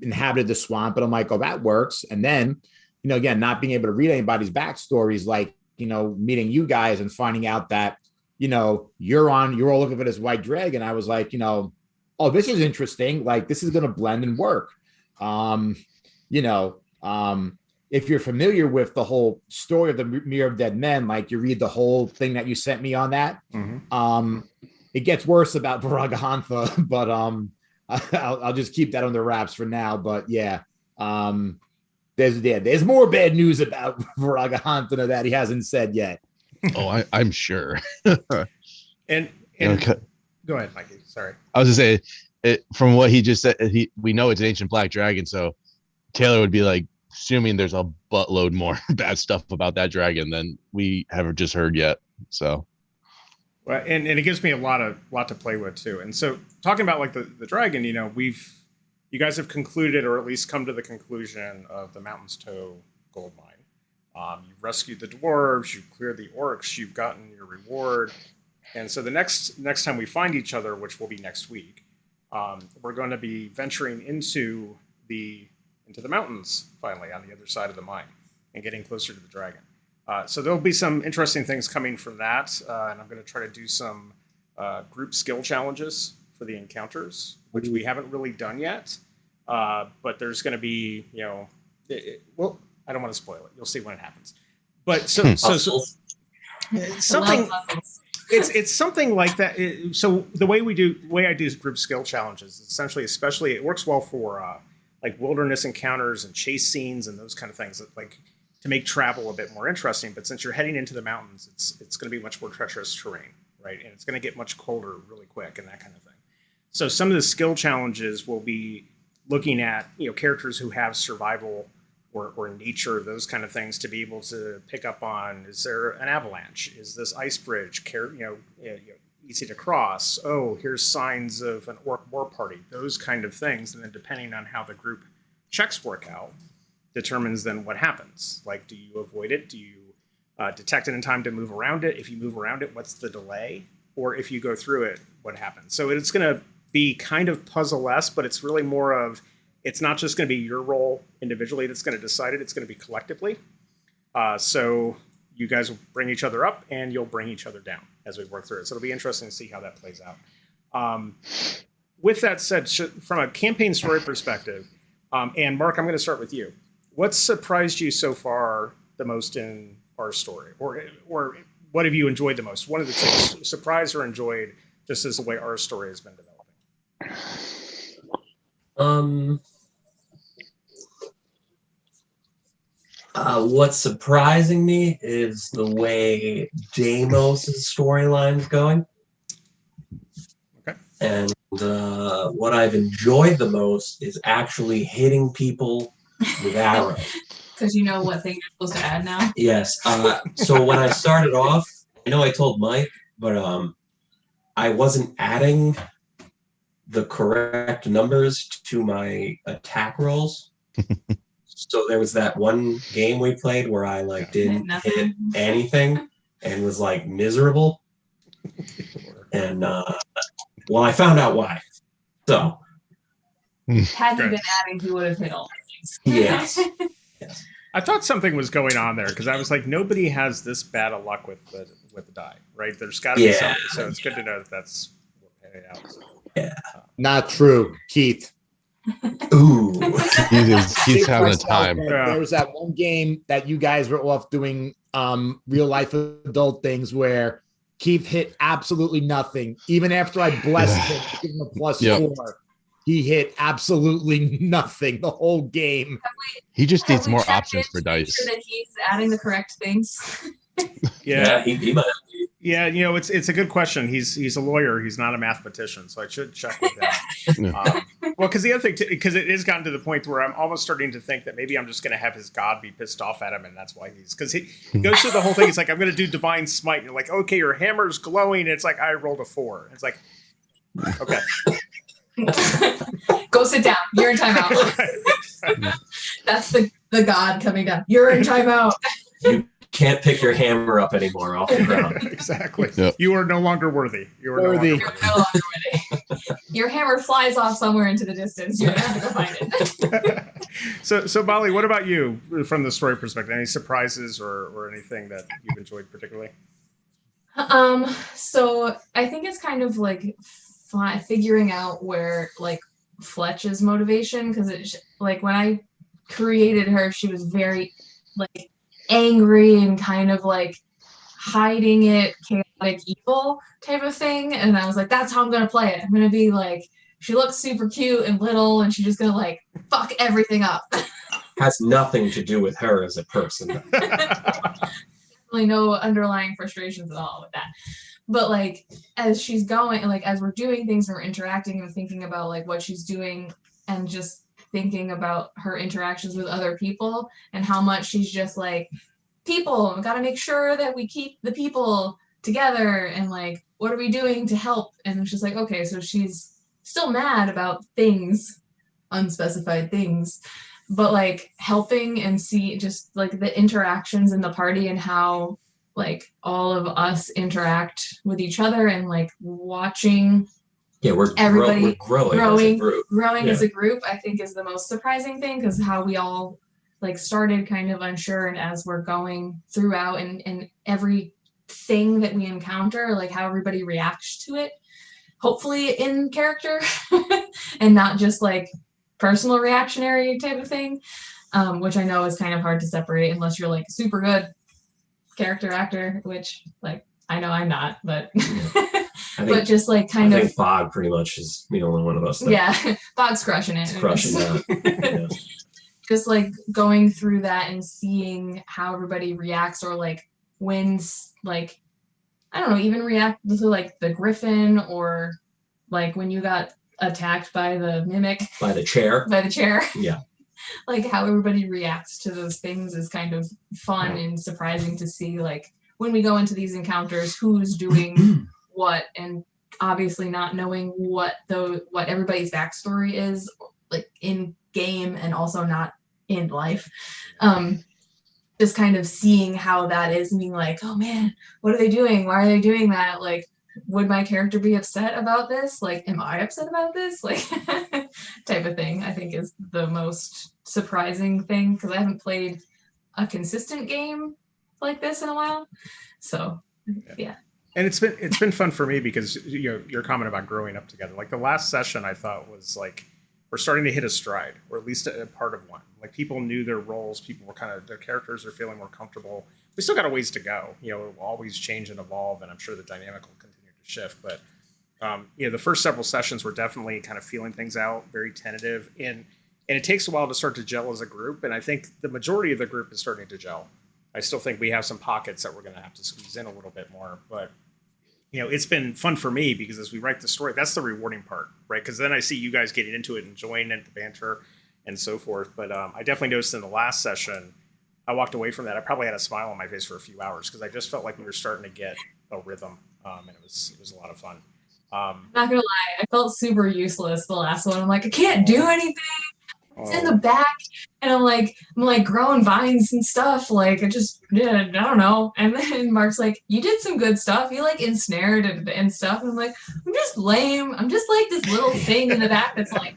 inhabited the swamp. And I'm like, oh, that works. And then, again, not being able to read anybody's backstories, like, meeting you guys and finding out that you're all looking for this white dragon. I was like, oh, this is interesting. Like, this is going to blend and work. If you're familiar with the whole story of the Memory of Dnd, like you read the whole thing that you sent me on that. Mm-hmm. It gets worse about Varagahantha, but I'll just keep that on the wraps for now. But yeah, there's more bad news about Varagahantha that he hasn't said yet. Oh, I'm sure. and okay. Go ahead, Mikey. Sorry. I was gonna say, from what he just said, we know it's an ancient black dragon, so Taylor would be like assuming there's a buttload more bad stuff about that dragon than we have just heard yet. So, well, and it gives me a lot to play with too. And so, talking about like the dragon, you guys have concluded, or at least come to the conclusion of the Mountain's Toe gold mine. You've rescued the dwarves, you've cleared the orcs, you've gotten your reward. And so the next time we find each other, which will be next week, we're going to be venturing into the mountains finally on the other side of the mine and getting closer to the dragon. So there'll be some interesting things coming from that, and I'm going to try to do some group skill challenges for the encounters, which we haven't really done yet. But there's going to be, well, I don't want to spoil it. You'll see when it happens. But so something. It's something like that. So the way I do group skill challenges, essentially, especially, it works well for like wilderness encounters and chase scenes and those kind of things, that, like, to make travel a bit more interesting. But since you're heading into the mountains, it's going to be much more treacherous terrain, right? And it's going to get much colder really quick and that kind of thing. So some of the skill challenges will be looking at characters who have survival or nature, those kind of things, to be able to pick up on, is there an avalanche? Is this ice bridge easy to cross? Oh, here's signs of an orc war party, those kind of things. And then depending on how the group checks work out, determines then what happens. Like, do you avoid it? Do you detect it in time to move around it? If you move around it, what's the delay? Or if you go through it, what happens? So it's going to be kind of puzzle-esque, but it's really more of, it's not just going to be your role individually that's going to decide it. It's going to be collectively. So you guys will bring each other up and you'll bring each other down as we work through it. So it'll be interesting to see how that plays out. With that said, from a campaign story perspective, and Mark, I'm going to start with you. What surprised you so far the most in our story? Or what have you enjoyed the most? One of the two, surprised or enjoyed, just as the way our story has been developing. What's surprising me is the way Deimos' storyline's going. Okay. And what I've enjoyed the most is actually hitting people with arrows. Because you know what thing you're supposed to add now? Yes. So when I started off, I know I told Mike, but I wasn't adding the correct numbers to my attack rolls. So there was that one game we played where I didn't hit anything and was miserable. And I found out why. So had you been adding, he would have hit all things. Yes. I thought something was going on there because I was like, nobody has this bad of luck with the die, right? There's got to be something. So it's good to know that that's working out. So. Yeah. Not true, Keith. Ooh. He's having a time. There was that one game that you guys were off doing real life adult things where Keith hit absolutely nothing. Even after I blessed him, give him a +4. He hit absolutely nothing the whole game. He just needs more options for dice. Sure that he's adding the correct things. Yeah, he might. Yeah, it's a good question. He's a lawyer. He's not a mathematician, so I should check with him. Well, because the other thing, because it has gotten to the point where I'm almost starting to think that maybe I'm just going to have his god be pissed off at him, and that's why because he goes through the whole thing. It's like, I'm going to do divine smite. And you're like, okay, your hammer's glowing. And it's like, I rolled a 4. It's like, okay. Go sit down. You're in timeout. That's the god coming down. You're in timeout. You can't pick your hammer up anymore off the ground. Exactly. Yep. You are no longer worthy. You're no longer worthy. Your hammer flies off somewhere into the distance. You're gonna have to go find it. So Molly, what about you from the story perspective? Any surprises or anything that you've enjoyed particularly? So I think it's kind of figuring out where Fletch's motivation, because it's when I created her, she was very angry and kind of hiding it, chaotic evil type of thing. And I was like, that's how I'm gonna play it. I'm gonna be she looks super cute and little, and she's just gonna fuck everything up. Has nothing to do with her as a person. Really no underlying frustrations at all with that. But as she's going, as we're doing things and we're interacting and thinking about what she's doing, and just thinking about her interactions with other people and how much she's just people, we got to make sure that we keep the people together, and what are we doing to help? And it's just okay, so she's still mad about things, unspecified things, but helping and see just the interactions in the party and how all of us interact with each other, and watching Yeah, we're everybody growing as a group. Growing as a group, I think, is the most surprising thing, because how we all like started kind of unsure, and as we're going throughout and every thing that we encounter, like how everybody reacts to it, hopefully in character and not just like personal reactionary type of thing, which I know is kind of hard to separate unless you're like super good character actor, which like I know I'm not, but but just like kind I of think Bog pretty much is the only one of us that yeah, Bog's crushing it. is crushing that. Yeah. Just like going through that and seeing how everybody reacts, or like wins, like I don't know, even react to like the griffin, or like when you got attacked by the mimic, By the chair. Yeah. Like how everybody reacts to those things is kind of fun and surprising to see, like when we go into these encounters, who's doing what, and obviously not knowing what everybody's backstory is, like in game and also not in life. Just kind of seeing how that is and being like, oh man, what are they doing? Why are they doing that? Like, would my character be upset about this? Like, am I upset about this? Like, type of thing, I think is the most surprising thing, because I haven't played a consistent game like this in a while. So, yeah. And it's been fun for me because your comment about growing up together. Like the last session, I thought was like we're starting to hit a stride, or at least a part of one. Like people knew their roles, people were their characters are feeling more comfortable. We still got a ways to go. It will always change and evolve, and I'm sure the dynamic will continue to shift. But the first several sessions were definitely kind of feeling things out, very tentative, and it takes a while to start to gel as a group. And I think the majority of the group is starting to gel. I still think we have some pockets that we're going to have to squeeze in a little bit more, but it's been fun for me because as we write the story, that's the rewarding part, right? Because then I see you guys getting into it, enjoying it, the banter, and so forth. But I definitely noticed in the last session, I walked away from that. I probably had a smile on my face for a few hours because I just felt like we were starting to get a rhythm, and it was a lot of fun. Not gonna lie, I felt super useless the last one. I'm like, I can't do anything. It's in the back, and I'm like growing vines and stuff. Like I don't know. And then Mark's like, you did some good stuff. You like ensnared and stuff. And I'm like, I'm just lame. I'm just like this little thing in the back that's like.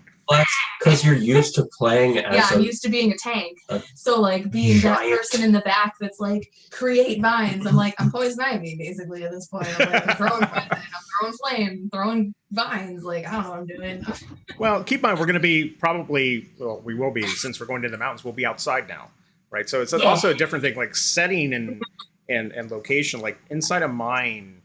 Because you're used to playing as I'm used to being a tank. So like being that person in the back that's like create vines. I'm like, I'm poison ivy basically at this point. I'm like, I'm throwing flame, throwing vines. Like I don't know what I'm doing. Well, keep in mind we're going to be we will be, since we're going to the mountains. We'll be outside now, right? So it's also a different thing. Like setting and location. Like inside a mine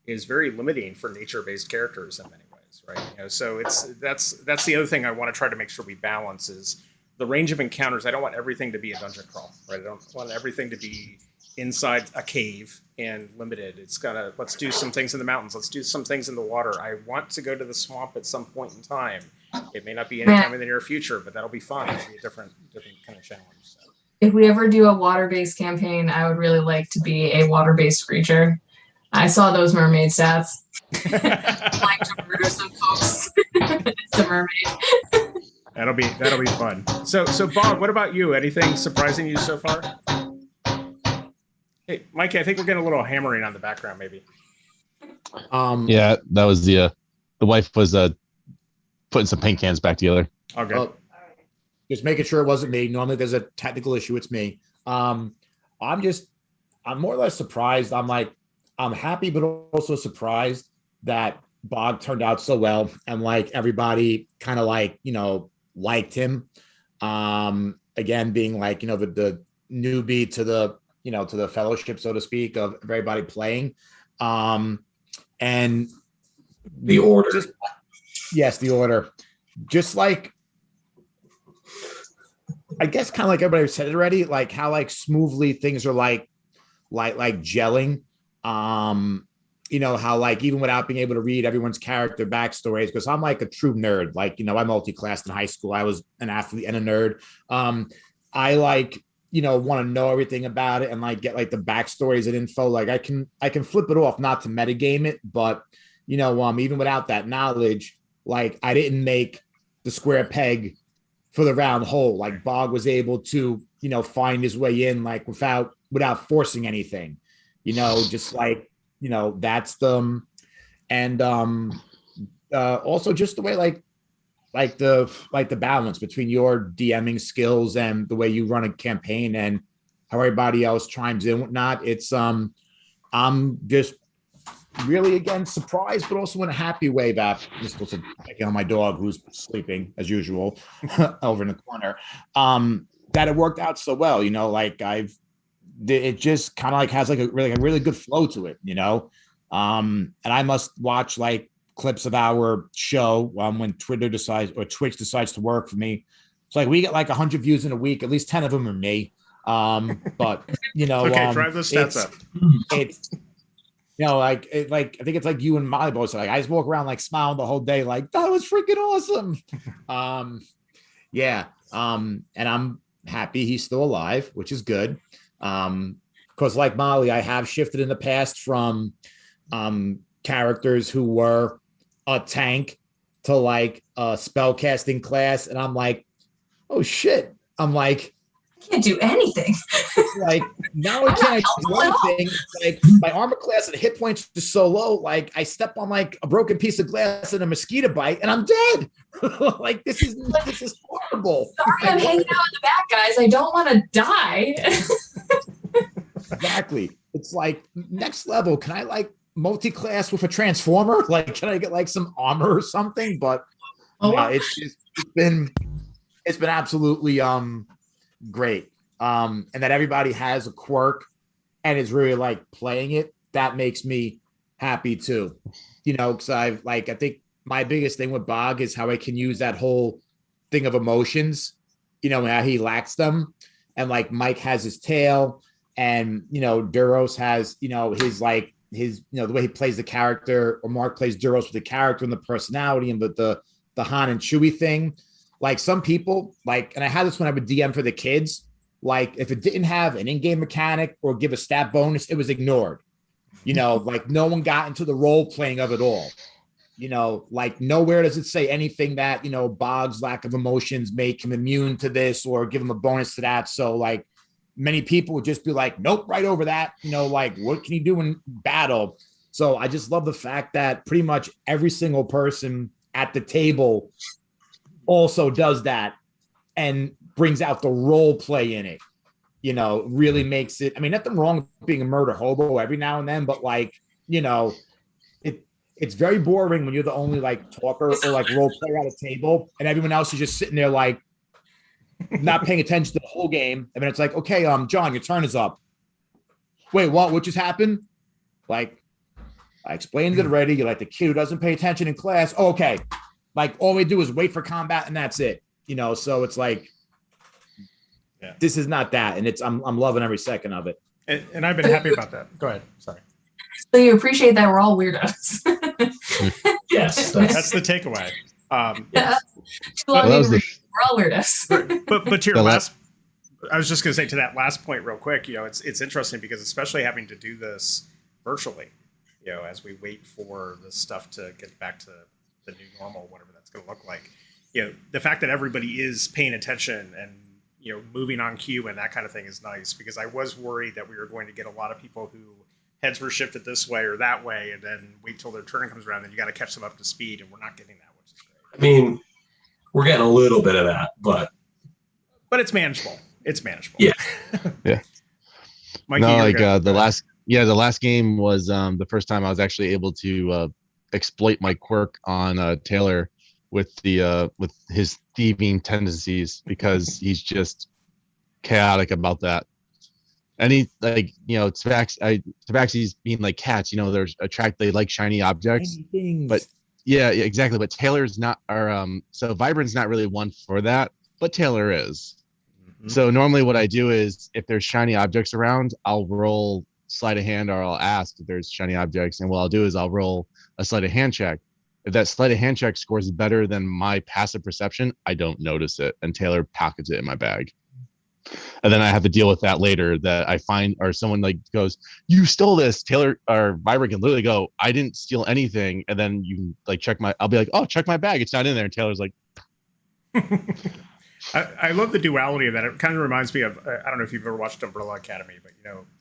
is very limiting for nature-based characters in many ways, right? So that's the other thing I want to try to make sure we balance is the range of encounters. I don't want everything to be a dungeon crawl, right? I don't want everything to be inside a cave and limited. It's gotta, let's do some things in the mountains. Let's do some things in the water. I want to go to the swamp at some point in time. It may not be anytime in the near future, but that'll be fun. It'll be a different kind of challenge. So. If we ever do a water-based campaign, I would really like to be a water-based creature. I saw those mermaid stats. Like to murder some folks. It's a mermaid. That'll be fun. So Bob, what about you? Anything surprising you so far? Hey, Mikey, I think we're getting a little hammering on the background, maybe. Yeah, that was the wife was putting some paint cans back together. Okay. Just making sure it wasn't me. Normally there's a technical issue. It's me. I'm more or less surprised. I'm happy, but also surprised that Bog turned out so well. And like everybody kind of liked him. Again, being like, the newbie to the fellowship, so to speak, of everybody playing. And the order. Yes, the order. Just like, I guess kind of like everybody said it already, like how like smoothly things are like gelling. How like even without being able to read everyone's character backstories, because I'm like a true nerd. Like, I multi-classed in high school. I was an athlete and a nerd. I like, want to know everything about it and like get like the backstories and info. Like I can flip it off, not to metagame it, but even without that knowledge, like I didn't make the square peg for the round hole. Like Bog was able to, find his way in like without forcing anything, just like, that's them. And also just the way the balance between your DMing skills and the way you run a campaign and how everybody else chimes in, whatnot. It's I'm just really again surprised, but also in a happy way that just looks like on my dog who's sleeping as usual over in the corner. That it worked out so well, like it just kind of like has like a really good flow to it, and I must watch like clips of our show when Twitter decides or Twitch decides to work for me. It's like we get like 100 views in a week, at least 10 of them are me. But okay, drive the stats up. It's like I think it's like you and Molly both said, like I just walk around like smiling the whole day, like that was freaking awesome. And I'm happy he's still alive, which is good. Because like Molly, I have shifted in the past from characters who were a tank to like a spellcasting class, and I'm like, oh shit. I'm like, I can't do anything. It's like now I can't do anything. It's like my armor class and hit points are so low. Like I step on like a broken piece of glass and a mosquito bite, and I'm dead. Like this is horrible. Sorry, I'm hanging out in the back, guys. I don't want to die. Exactly. It's like next level. Can I like multi-class with a transformer? Like, can I get like some armor or something? But it's been absolutely great. And that everybody has a quirk and is really like playing it. That makes me happy too. Because I think my biggest thing with Bog is how I can use that whole thing of emotions, how he lacks them. And like Mike has his tail, and Duros has, his the way he plays the character, or Mark plays Duros with the character and the personality and the Han and Chewie thing. Like some people, and I had this when I would DM for the kids, like if it didn't have an in-game mechanic or give a stat bonus, it was ignored. Like no one got into the role playing of it all. Like nowhere does it say anything that, Bog's lack of emotions make him immune to this or give him a bonus to that. So like many people would just be like, nope, right over that. Like what can he do in battle? So I just love the fact that pretty much every single person at the table also does that and brings out the role play in it, really makes it. I mean, nothing wrong with being a murder hobo every now and then, but it's very boring when you're the only like talker or like role player at a table and everyone else is just sitting there like not paying attention to the whole game. And then it's like, okay, John, your turn is up. Wait, what just happened? Like I explained it already. You're like the kid who doesn't pay attention in class. Oh, okay. Like all we do is wait for combat and that's it. So it's like, This is not that. And I'm loving every second of it. And I've been happy about that. Go ahead. Sorry. So you appreciate that we're all weirdos. Yes. That's the takeaway. We're all weirdos. But to your last, I was just going to say to that last point real quick, it's interesting because especially having to do this virtually, as we wait for the stuff to get back to the new normal, whatever that's going to look like, the fact that everybody is paying attention and, moving on cue and that kind of thing is nice, because I was worried that we were going to get a lot of people who heads were shifted this way or that way and then wait till their turn comes around and you got to catch them up to speed, and we're not getting that, which is great. I mean, we're getting a little bit of that, but it's manageable. It's manageable. Yeah. Yeah. Mikey, no, like the last game was the first time I was actually able to exploit my quirk on Taylor with his thieving tendencies, because he's just chaotic about that. And he Tabaxi's being like cats, there's they like shiny objects. But yeah, exactly. But Taylor's not, so Vibrant's not really one for that, but Taylor is. Mm-hmm. So normally what I do is if there's shiny objects around, I'll roll sleight of hand, or I'll ask if there's shiny objects. And what I'll do is I'll roll a sleight of hand check. If that sleight of hand check scores better than my passive perception, I don't notice it, and Taylor pockets it in my bag. And then I have to deal with that later, that I find, or someone like goes, you stole this. Taylor or Vibrant can literally go, I didn't steal anything. And then you like I'll be like, oh, check my bag. It's not in there. And Taylor's like, I love the duality of that. It kind of reminds me of, I don't know if you've ever watched Umbrella Academy, but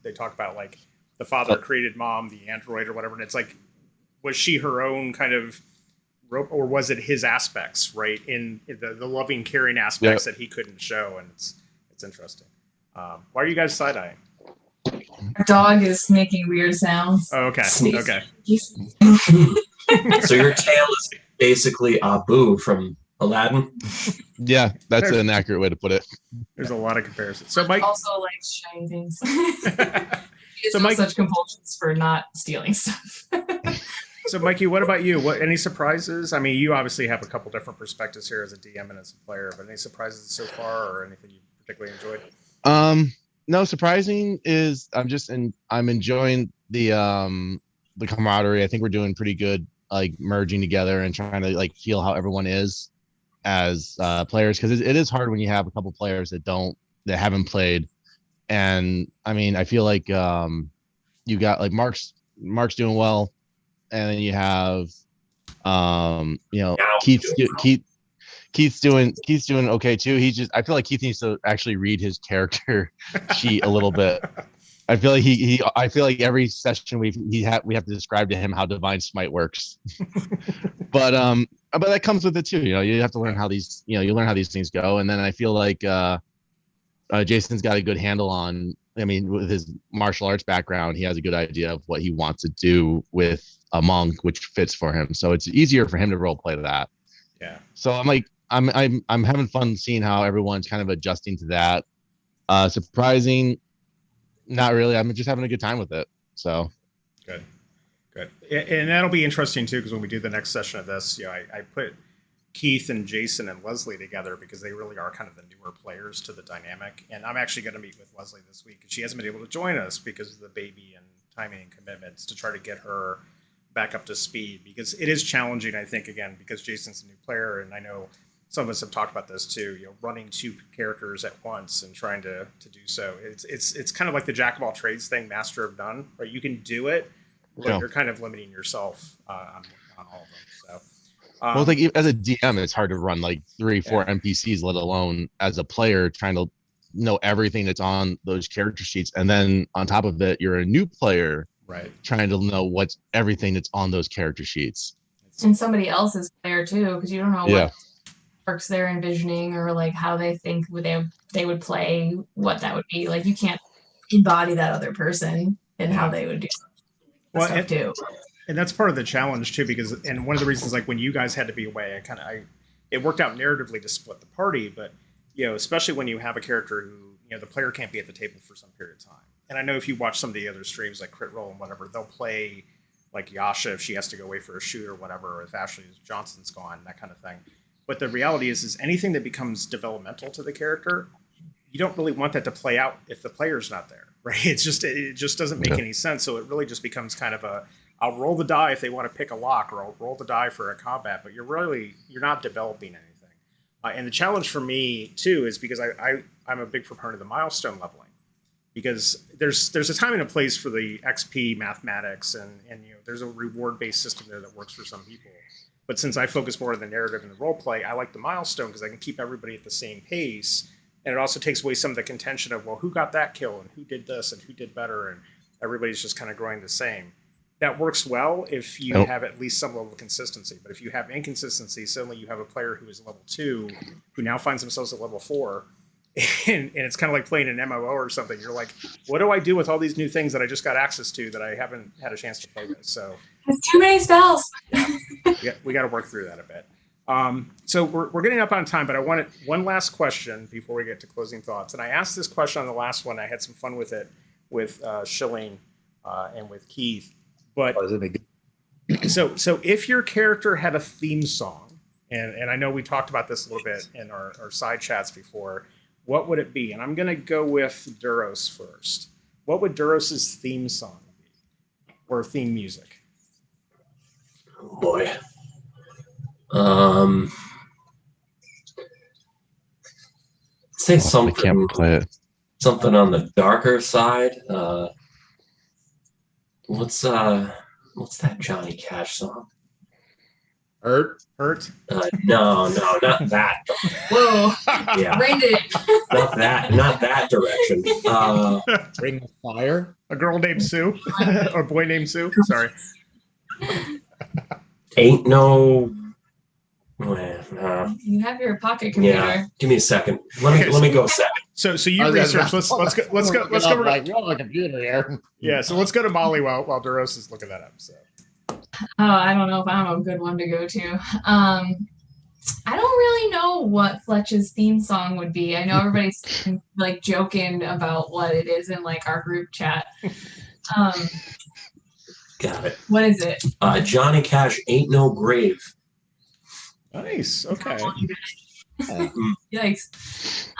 they talk about like the father created mom, the android or whatever. And it's like, was she her own kind of or was it his aspects, right? In the loving, caring aspects that he couldn't show, and it's interesting. Why are you guys side eyeing? Our dog is making weird sounds. Oh, okay. Sneeze. Okay. So your tail is basically Abu from Aladdin. Yeah, that's an accurate way to put it. There's a lot of comparisons. So Mike also likes shiny things. He So has Mike, such compulsions for not stealing stuff. so Mikey, what about you? What any surprises? I mean, you obviously have a couple different perspectives here as a DM and as a player, but any surprises so far, or anything you particularly enjoyed? No, surprising is I'm enjoying the camaraderie. I think we're doing pretty good, like merging together and trying to like feel how everyone is as players, because it is hard when you have a couple players that haven't played. And I mean, I feel like you got like Mark's doing well, and then you have Keith's doing okay too. I feel like Keith needs to actually read his character sheet a little bit. I feel like I feel like every session we have to describe to him how Divine Smite works. but that comes with it too. You have to learn how these things go. And then I feel like Jason's got a good handle on. I mean, with his martial arts background, he has a good idea of what he wants to do with a monk, which fits for him. So it's easier for him to role play that. Yeah. So I'm having fun seeing how everyone's kind of adjusting to that. Surprising, not really. I'm just having a good time with it. So good. And that'll be interesting too, because when we do the next session of this, I put Keith and Jason and Leslie together because they really are kind of the newer players to the dynamic. And I'm actually going to meet with Leslie this week. She hasn't been able to join us because of the baby and timing and commitments, to try to get her back up to speed, because it is challenging, I think, again, because Jason's a new player, and I know some of us have talked about this too, running two characters at once and trying to do so. It's kind of like the jack of all trades thing, master of none, right? You can do it, but you're kind of limiting yourself on all of them. So well, like as a DM, it's hard to run like 3-4 NPCs, let alone as a player trying to know everything that's on those character sheets. And then on top of it, you're a new player, right, trying to know what's everything that's on those character sheets. And somebody else's player too, because you don't know what works they're envisioning, or like how they think they would play, what that would be. Like you can't embody that other person and how they would do stuff too. And that's part of the challenge too, because one of the reasons, like when you guys had to be away, it worked out narratively to split the party, but especially when you have a character who the player can't be at the table for some period of time. And I know if you watch some of the other streams like Crit Roll and whatever, they'll play like Yasha if she has to go away for a shoot or whatever, or if Ashley Johnson's gone, that kind of thing. But the reality is anything that becomes developmental to the character, you don't really want that to play out if the player's not there, right? It just doesn't make any sense. So it really just becomes kind of I'll roll the die if they want to pick a lock, or I'll roll the die for a combat, but you're not developing anything. And the challenge for me too is because I'm a big proponent of the milestone leveling, because there's a time and a place for the XP mathematics, and there's a reward based system there that works for some people. But since I focus more on the narrative and the role play, I like the milestone because I can keep everybody at the same pace, and it also takes away some of the contention of, well, who got that kill and who did this and who did better, and everybody's just kind of growing the same. That works well if you have at least some level of consistency. But if you have inconsistency, suddenly you have a player who is level 2 who now finds themselves at level 4, and it's kind of like playing an MMO or something. You're like, what do I do with all these new things that I just got access to that I haven't had a chance to play with? So there's too many spells. We got to work through that a bit. So we're getting up on time, but I wanted one last question before we get to closing thoughts. And I asked this question on the last one. I had some fun with it with Schilling and with Keith. But so if your character had a theme song, and I know we talked about this a little bit in our side chats before, what would it be? And I'm going to go with Duros first. What would Duros's theme song be, or theme music? Oh boy. Say something. I can't play it. Something on the darker side. What's that Johnny Cash song? Hurt? No, not that. Whoa. Yeah. Rained it. Not that direction. Ring of Fire. A girl named Sue? Or a boy named Sue? Sorry. Ain't no You have your pocket computer. Yeah, give me a second. Let me go a second. So you research. Let's go. Like we don't have a computer here. Yeah, so let's go to Molly while Duros is looking that up. So. I don't know if I'm a good one to go to. I don't really know what Fletch's theme song would be. I know everybody's like joking about what it is in like our group chat. Got it. What is it? Johnny Cash, Ain't No Grave. Nice. Okay. Yikes.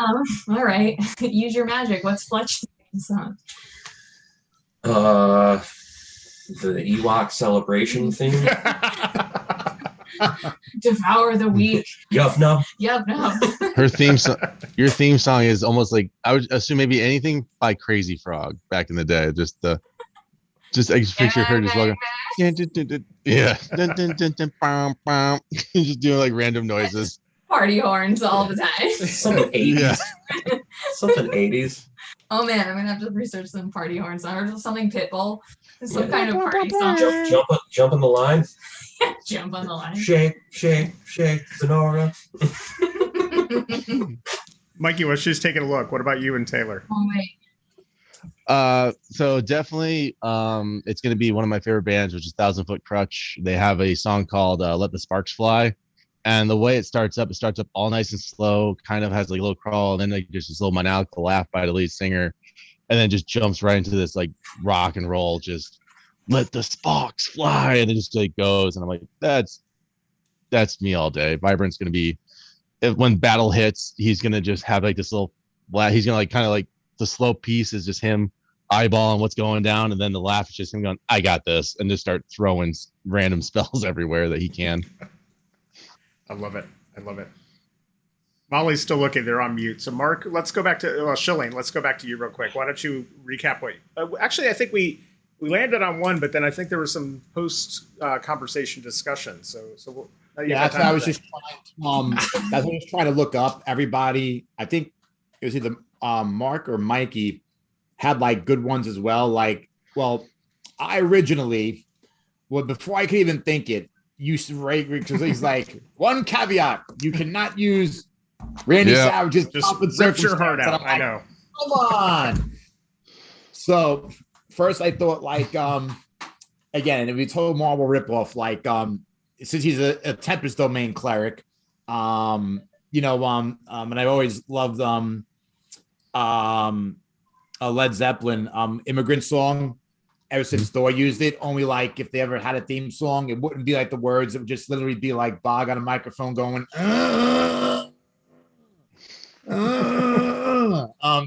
All right. Use your magic. What's Fletch's theme song? The Ewok celebration thing. Devour the weak. Yup, no. Her theme song, your theme song is almost like, I would assume maybe anything by Crazy Frog back in the day. Just I just picture her just walking. Yeah. Just doing like random noises. Party horns all the time. Something 80s. Yeah. Something 80s. Oh man, I'm gonna have to research some party horns. I heard something Pitbull. Some kind of party song. Jump on the line. Jump on the line. Shake, Sonora. Mikey, let's just take a look. What about you and Taylor? Oh wait. So definitely it's gonna be one of my favorite bands, which is 1,000 Foot Crutch. They have a song called Let the Sparks Fly. And the way it starts up all nice and slow, kind of has like a little crawl, and then like just this little maniacal laugh by the lead singer, and then just jumps right into this like rock and roll, just let the sparks fly, and it just like goes, and I'm like, that's me all day. Vibrant's gonna be, when battle hits, he's gonna just have like this little, he's gonna like kind of like the slow piece is just him eyeballing what's going down, and then the laugh is just him going, I got this, and just start throwing random spells everywhere that he can. I love it. Molly's still looking. They're on mute. So Mark, let's go back to Schilling. Let's go back to you real quick. Why don't you recap what? Actually, I think we landed on one, but then I think there was some post conversation discussion. So that's what I was just trying. That's what I was trying to look up. Everybody, I think it was either Mark or Mikey had like good ones as well. Like, well, I originally, before I could even think it, used to rate because he's like, one caveat: you cannot use Randy Savage's just ripped your heart out. I know. Come on. So first, I thought like again, if we told Marvel ripoff, like since he's a Tempest Domain cleric, and I've always loved a Led Zeppelin Immigrant Song. Ever since Thor used it, only like if they ever had a theme song, it wouldn't be like the words. It would just literally be like Bog on a microphone going,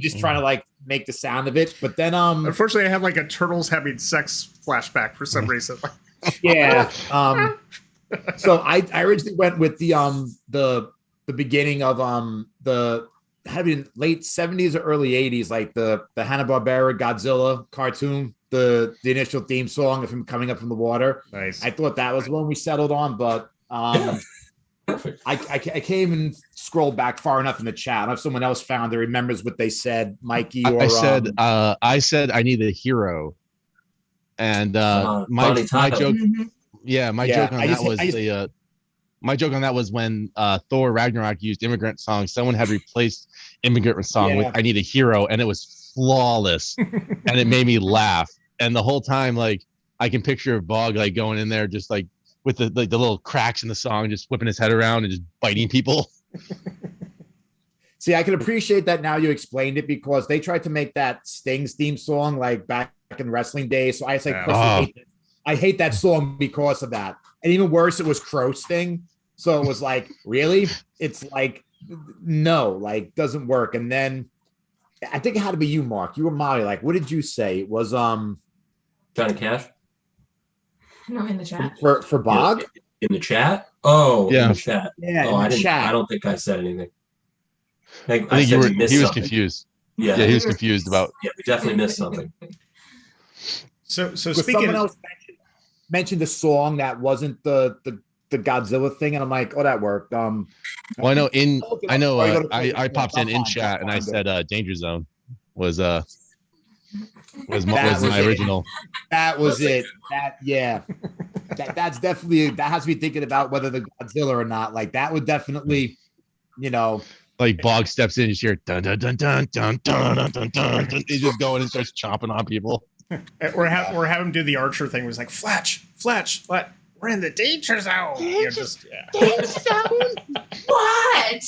just trying to like make the sound of it. But then, unfortunately, I had like a turtles having sex flashback for some reason. Yeah. So I originally went with the beginning of the having late 70s or early 80s, like the Hanna-Barbera Godzilla cartoon. The initial theme song of him coming up from the water. Nice. I thought that was one we settled on, but I can't even scroll back far enough in the chat. I don't know if someone else found that remembers what they said, Mikey or I said I need a hero, and my joke. My joke on that my joke on that was when Thor Ragnarok used Immigrant Song. Someone had replaced Immigrant Song with I Need a Hero, and it was flawless, and it made me laugh. And the whole time, like, I can picture Bog like going in there just like with the little cracks in the song, just whipping his head around and just biting people. See, I can appreciate that now you explained it, because they tried to make that Sting's theme song like back in wrestling days. So I was like, I hate that song because of that. And even worse, it was Crow Sting. So it was like, really? It's like, no, like doesn't work. And then I think it had to be you, Mark. You were Molly. Like, what did you say? It was Johnny Cash? No, in the chat. For Bog? In the chat? Oh, yeah. In the chat. Yeah, oh, I don't think I said anything. I think he was confused. Yeah, he was confused about. Yeah, we definitely missed something. So speaking, someone else mentioned the song that wasn't the Godzilla thing, and I'm like, oh, that worked. Well, I know I popped in chat and I said Danger Zone was Was That was my it. original. That was it. That's definitely that has me thinking about whether the Godzilla or not. Like that would definitely, you know, Like Bog steps in, you hear dun dun dun dun dun dun dun dun dun. He's just going and starts chomping on people. Or have him do the Archer thing. Where he's like, Fletch, what? We're in the danger zone. You know, just What?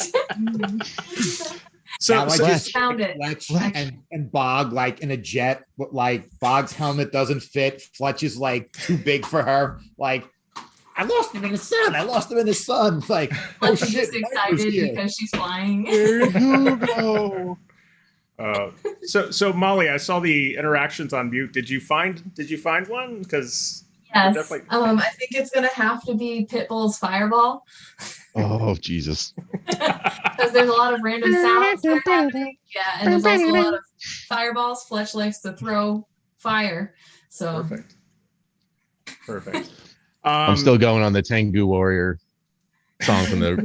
So, now I so just found it. Fletch and Bog like in a jet, but like Bog's helmet doesn't fit. Fletch is like too big for her. Like, I lost him in the sun. It's like, oh She's shit, just excited because she's flying. There you go. So Molly, I saw the interactions on mute. Did you find one? Because Yes. definitely. I think it's gonna have to be Pitbull's Fireball Oh Jesus. because there's a lot of random sounds that are happening. Yeah, and there's also a lot of fireballs. Fletch likes to throw fire. So Perfect. I'm still going on the Tengu Warrior song from the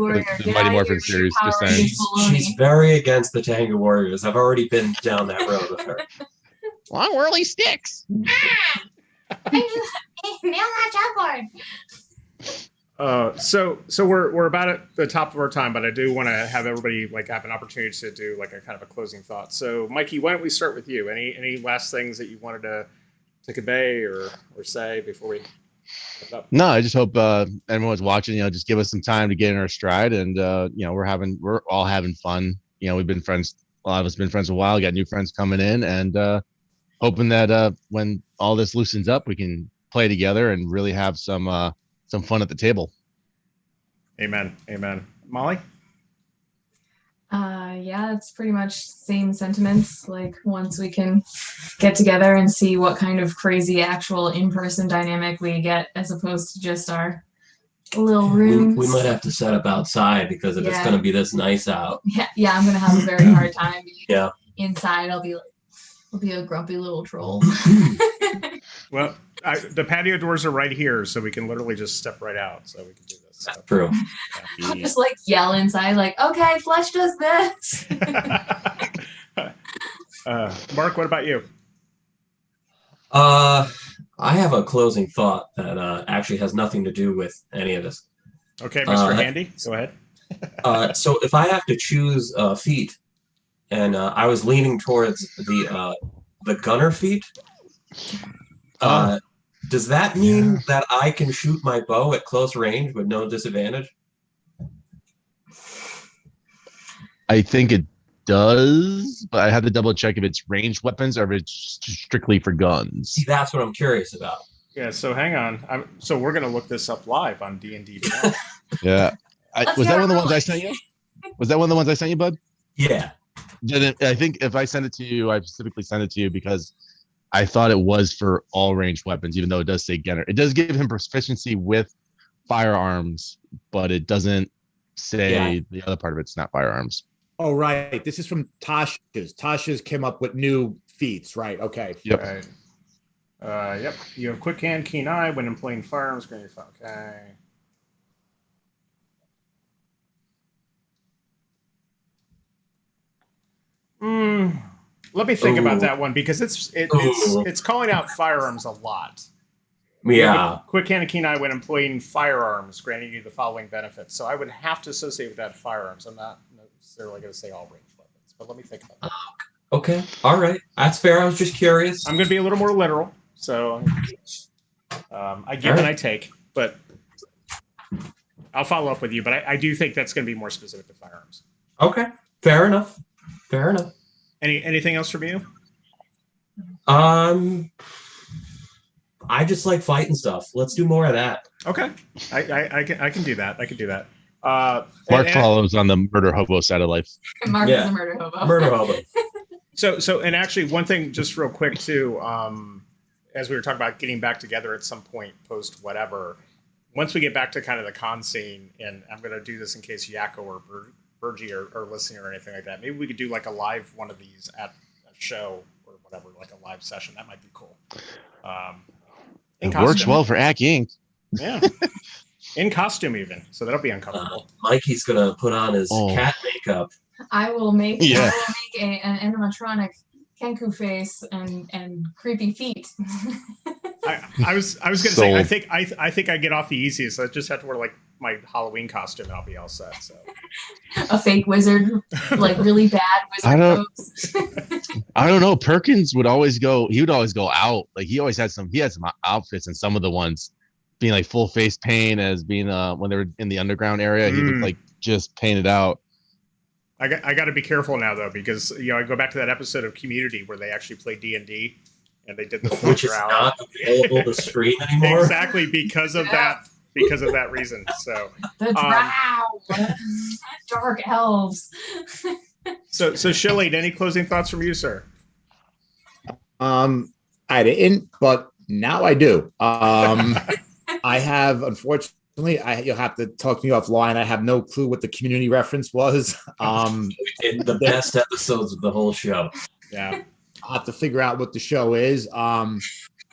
Mighty Morphin series. Just saying. She's very against the Tango Warriors. I've already been down that road with her. Long whirly sticks. So we're about at the top of our time, but I do want to have everybody like have an opportunity to do like a kind of a closing thought. So Mikey, why don't we start with you? Any last things that you wanted to convey or say before we wrap up? No, I just hope everyone's watching, just give us some time to get in our stride, and we're all having fun. We've been friends, a lot of us been friends a while, got new friends coming in, and hoping that when all this loosens up, we can play together and really have some fun at the table. Amen. Molly? Yeah, it's pretty much same sentiments. Like once we can get together and see what kind of crazy actual in-person dynamic we get as opposed to just our little rooms. We might have to set up outside because if it's going to be this nice out. Yeah, I'm going to have a very hard time. Yeah. Inside, I'll be a grumpy little troll. Well, the patio doors are right here, so we can literally just step right out. So we can do this. That's true. I'll just like yell inside, like, okay, Fletch does this. Mark, what about you? I have a closing thought that actually has nothing to do with any of this. Okay, Mr. Handy, go ahead. So if I have to choose feet, and I was leaning towards the gunner feet, does that mean that I can shoot my bow at close range with no disadvantage? I think it does, but I have to double check if it's ranged weapons or if it's strictly for guns. See, that's what I'm curious about. Yeah, so hang on. So we're going to look this up live on D&D. Yeah. Was that one of the ones I sent you? Was that one of the ones I sent you, bud? Yeah. I think if I send it to you, I specifically sent it to you because I thought it was for all ranged weapons, even though it does say gunner. It does give him proficiency with firearms, but it doesn't say the other part of it's not firearms. Oh, right. This is from Tasha's. Tasha's came up with new feats, right? Okay. Yep. Right. Yep. You have quick hand, keen eye when employing firearms. Okay. Let me think about that one because it's calling out firearms a lot. Yeah. Quick hand and keen eye when employing firearms, granting you the following benefits. So I would have to associate with that firearms. I'm not necessarily going to say all ranged weapons, but let me think about that. Okay. All right. That's fair. I was just curious. I'm going to be a little more literal. So I give and I take, but I'll follow up with you. But I do think that's going to be more specific to firearms. Okay. Fair enough. Anything else from you? I just like fighting stuff. Let's do more of that. Okay, I can do that. Mark follows on the murder hobo side of life. Mark is a murder hobo. Murder hobo. So, and actually, one thing, just real quick too, as we were talking about getting back together at some point post whatever. Once we get back to kind of the con scene, and I'm going to do this in case Yakko or Virgie are listening or anything like that. Maybe we could do like a live one of these at a show or whatever, like a live session. That might be cool. It works well for Ack Inc. Yeah. In costume even. So that'll be uncomfortable. Mikey's going to put on his cat makeup. I will make an animatronic Kenku face and creepy feet. I was gonna say I think I get off the easiest. I just have to wear like my Halloween costume and I'll be all set. So A fake wizard, like really bad wizard robes. I don't know. Perkins would always go. He would always go out. Like he always had some. He had some outfits, and some of the ones being like full face paint, as being when they were in the underground area. He looked like just painted out. I got to be careful now though, because I go back to that episode of Community where they actually played D&D and they did the which is not available to stream anymore. Exactly because of that. Because of that reason. So the drow, dark elves. So Shillane, any closing thoughts from you, sir? I didn't, but now I do. I have, unfortunately, you'll have to talk to me offline. I have no clue what the Community reference was. The best episodes of the whole show. Yeah. I'll have to figure out what the show is.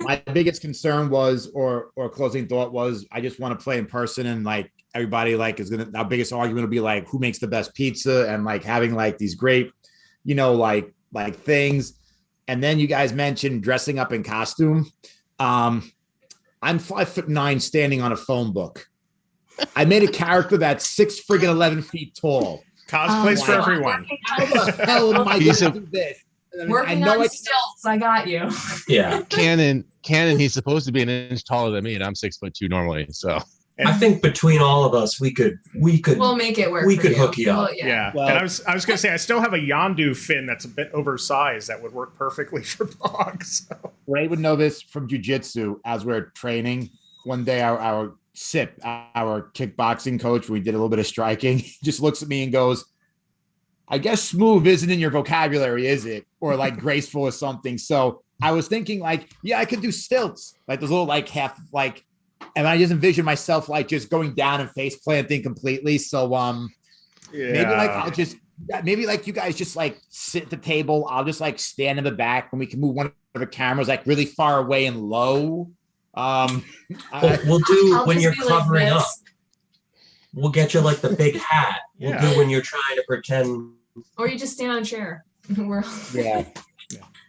My biggest concern was, or closing thought was, I just want to play in person, and like everybody like is gonna. Our biggest argument will be like who makes the best pizza, and like having like these great, like things. And then you guys mentioned dressing up in costume. I'm 5'9" standing on a phone book. I made a character that's 11 feet tall. Cosplays for everyone. How the hell am I going to do this? Working on stilts, I got you. Yeah. Canon, he's supposed to be an inch taller than me, and I'm 6'2" normally. So I think between all of us, we could. We'll make it work. We could hook you up. Yeah. Well, and I was gonna say I still have a Yondu fin that's a bit oversized that would work perfectly for dogs. So. Ray would know this from jujitsu as we're training. One day, our SIP, our kickboxing coach, we did a little bit of striking, just looks at me and goes, I guess smooth isn't in your vocabulary, is it? Or like graceful or something. So I was thinking like, yeah, I could do stilts, like those little like half like, and I just envision myself like just going down and face planting completely. So maybe like I'll just you guys just like sit at the table. I'll just like stand in the back and we can move one of the cameras like really far away and low. We'll do when you're covering up. We'll get you like the big hat. We'll do when you're trying to pretend. Or you just stand on a chair. Yeah.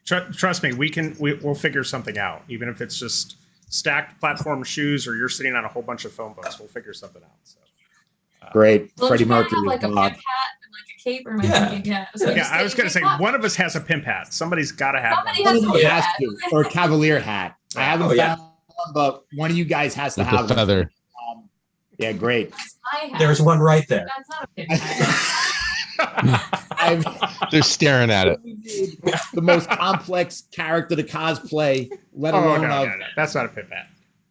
Trust me, we'll figure something out. Even if it's just stacked platform shoes or you're sitting on a whole bunch of phone books, we'll figure something out. So great. Well, Freddie Mercury. Have like a pimp hat and like a cape, or am I thinking? Yeah. I was gonna say one of us has a pimp hat. Somebody's got to have one. Has to, or a cavalier hat. I haven't found one, but one of you guys has to with have the feather. Yeah, great. There's one right there. That's not a pimp hat. They're staring at it. The most complex character to cosplay, let alone no. That's not a pimp hat.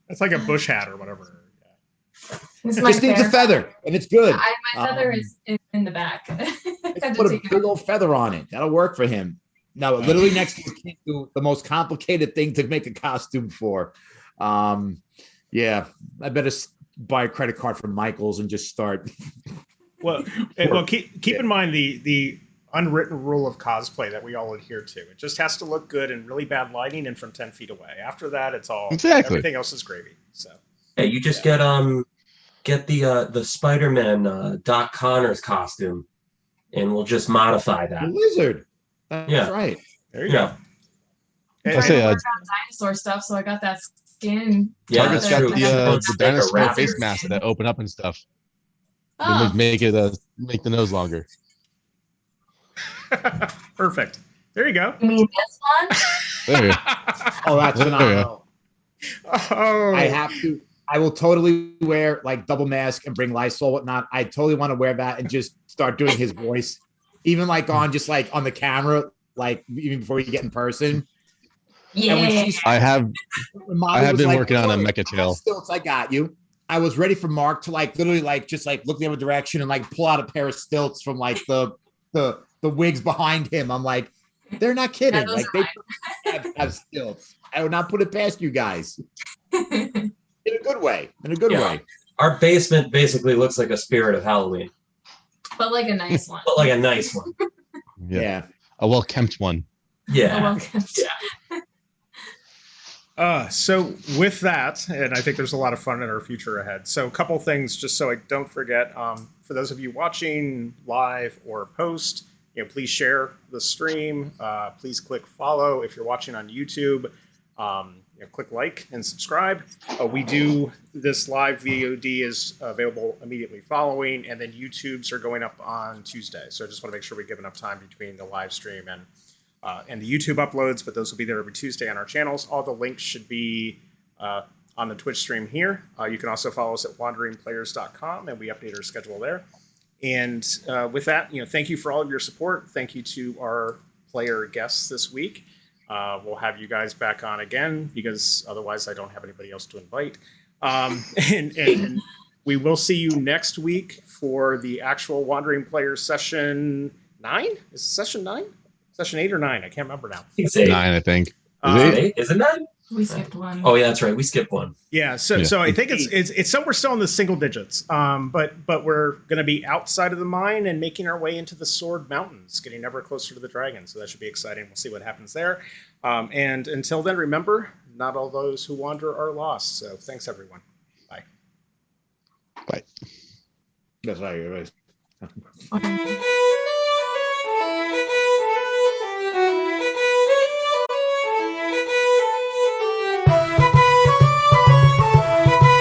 That's like a bush hat or whatever. Just needs a feather, and it's good. My feather is in the back. Put a big old feather on it. That'll work for him. No, literally next to the most complicated thing to make a costume for. Yeah, I better buy a credit card from Michael's and just start. Well, keep in mind the unwritten rule of cosplay that we all adhere to. It just has to look good in really bad lighting and from 10 feet away. After that, it's all everything else is gravy. So yeah, you just get the Spider-Man Doc Connors costume, and we'll just modify that. The lizard. That's right. There you go. I say dinosaur stuff, so I got that skin. Yeah, Target's got the dinosaur face mask that open up and stuff. Make the nose longer. Perfect. There you go. You mean this one? There you go. Oh, that's phenomenal. Oh. I will totally wear like double mask and bring Lysol, whatnot. I totally want to wear that and just start doing his voice, even like on the camera, like even before you get in person. Yeah. I have been working on a mecha tail. Stilts, I got you. I was ready for Mark to like literally like just like look the other direction and like pull out a pair of stilts from like the wigs behind him. I'm like, they're not kidding. Like they have stilts. I would not put it past you guys. In a good way. Way. Our basement basically looks like a Spirit of Halloween. But like a nice one. Yeah. A well-kempt one. Yeah. A well-kempt. Yeah. So with that, and I think there's a lot of fun in our future ahead. So a couple things, just so I don't forget, for those of you watching live or post, please share the stream. Please click follow if you're watching on YouTube. Click like and subscribe. We do this live VOD is available immediately following, and then YouTubes are going up on Tuesday. So I just want to make sure we give enough time between the live stream and the YouTube uploads, but those will be there every Tuesday on our channels. All the links should be on the Twitch stream here. You can also follow us at wanderingplayers.com, and we update our schedule there. And with that, thank you for all of your support. Thank you to our player guests this week. We'll have you guys back on again because otherwise I don't have anybody else to invite. And we will see you next week for the actual Wandering Players session 9. Is it session 9? Session 8 or 9? I can't remember now. It's 8. 9, I think. Is it 9? We skipped one. Oh yeah, that's right. We skipped one. Yeah, so I think it's somewhere still in the single digits. But we're going to be outside of the mine and making our way into the Sword Mountains, getting ever closer to the dragon. So that should be exciting. We'll see what happens there. And until then, remember, not all those who wander are lost. So thanks, everyone. Bye. Bye. That's right. Okay.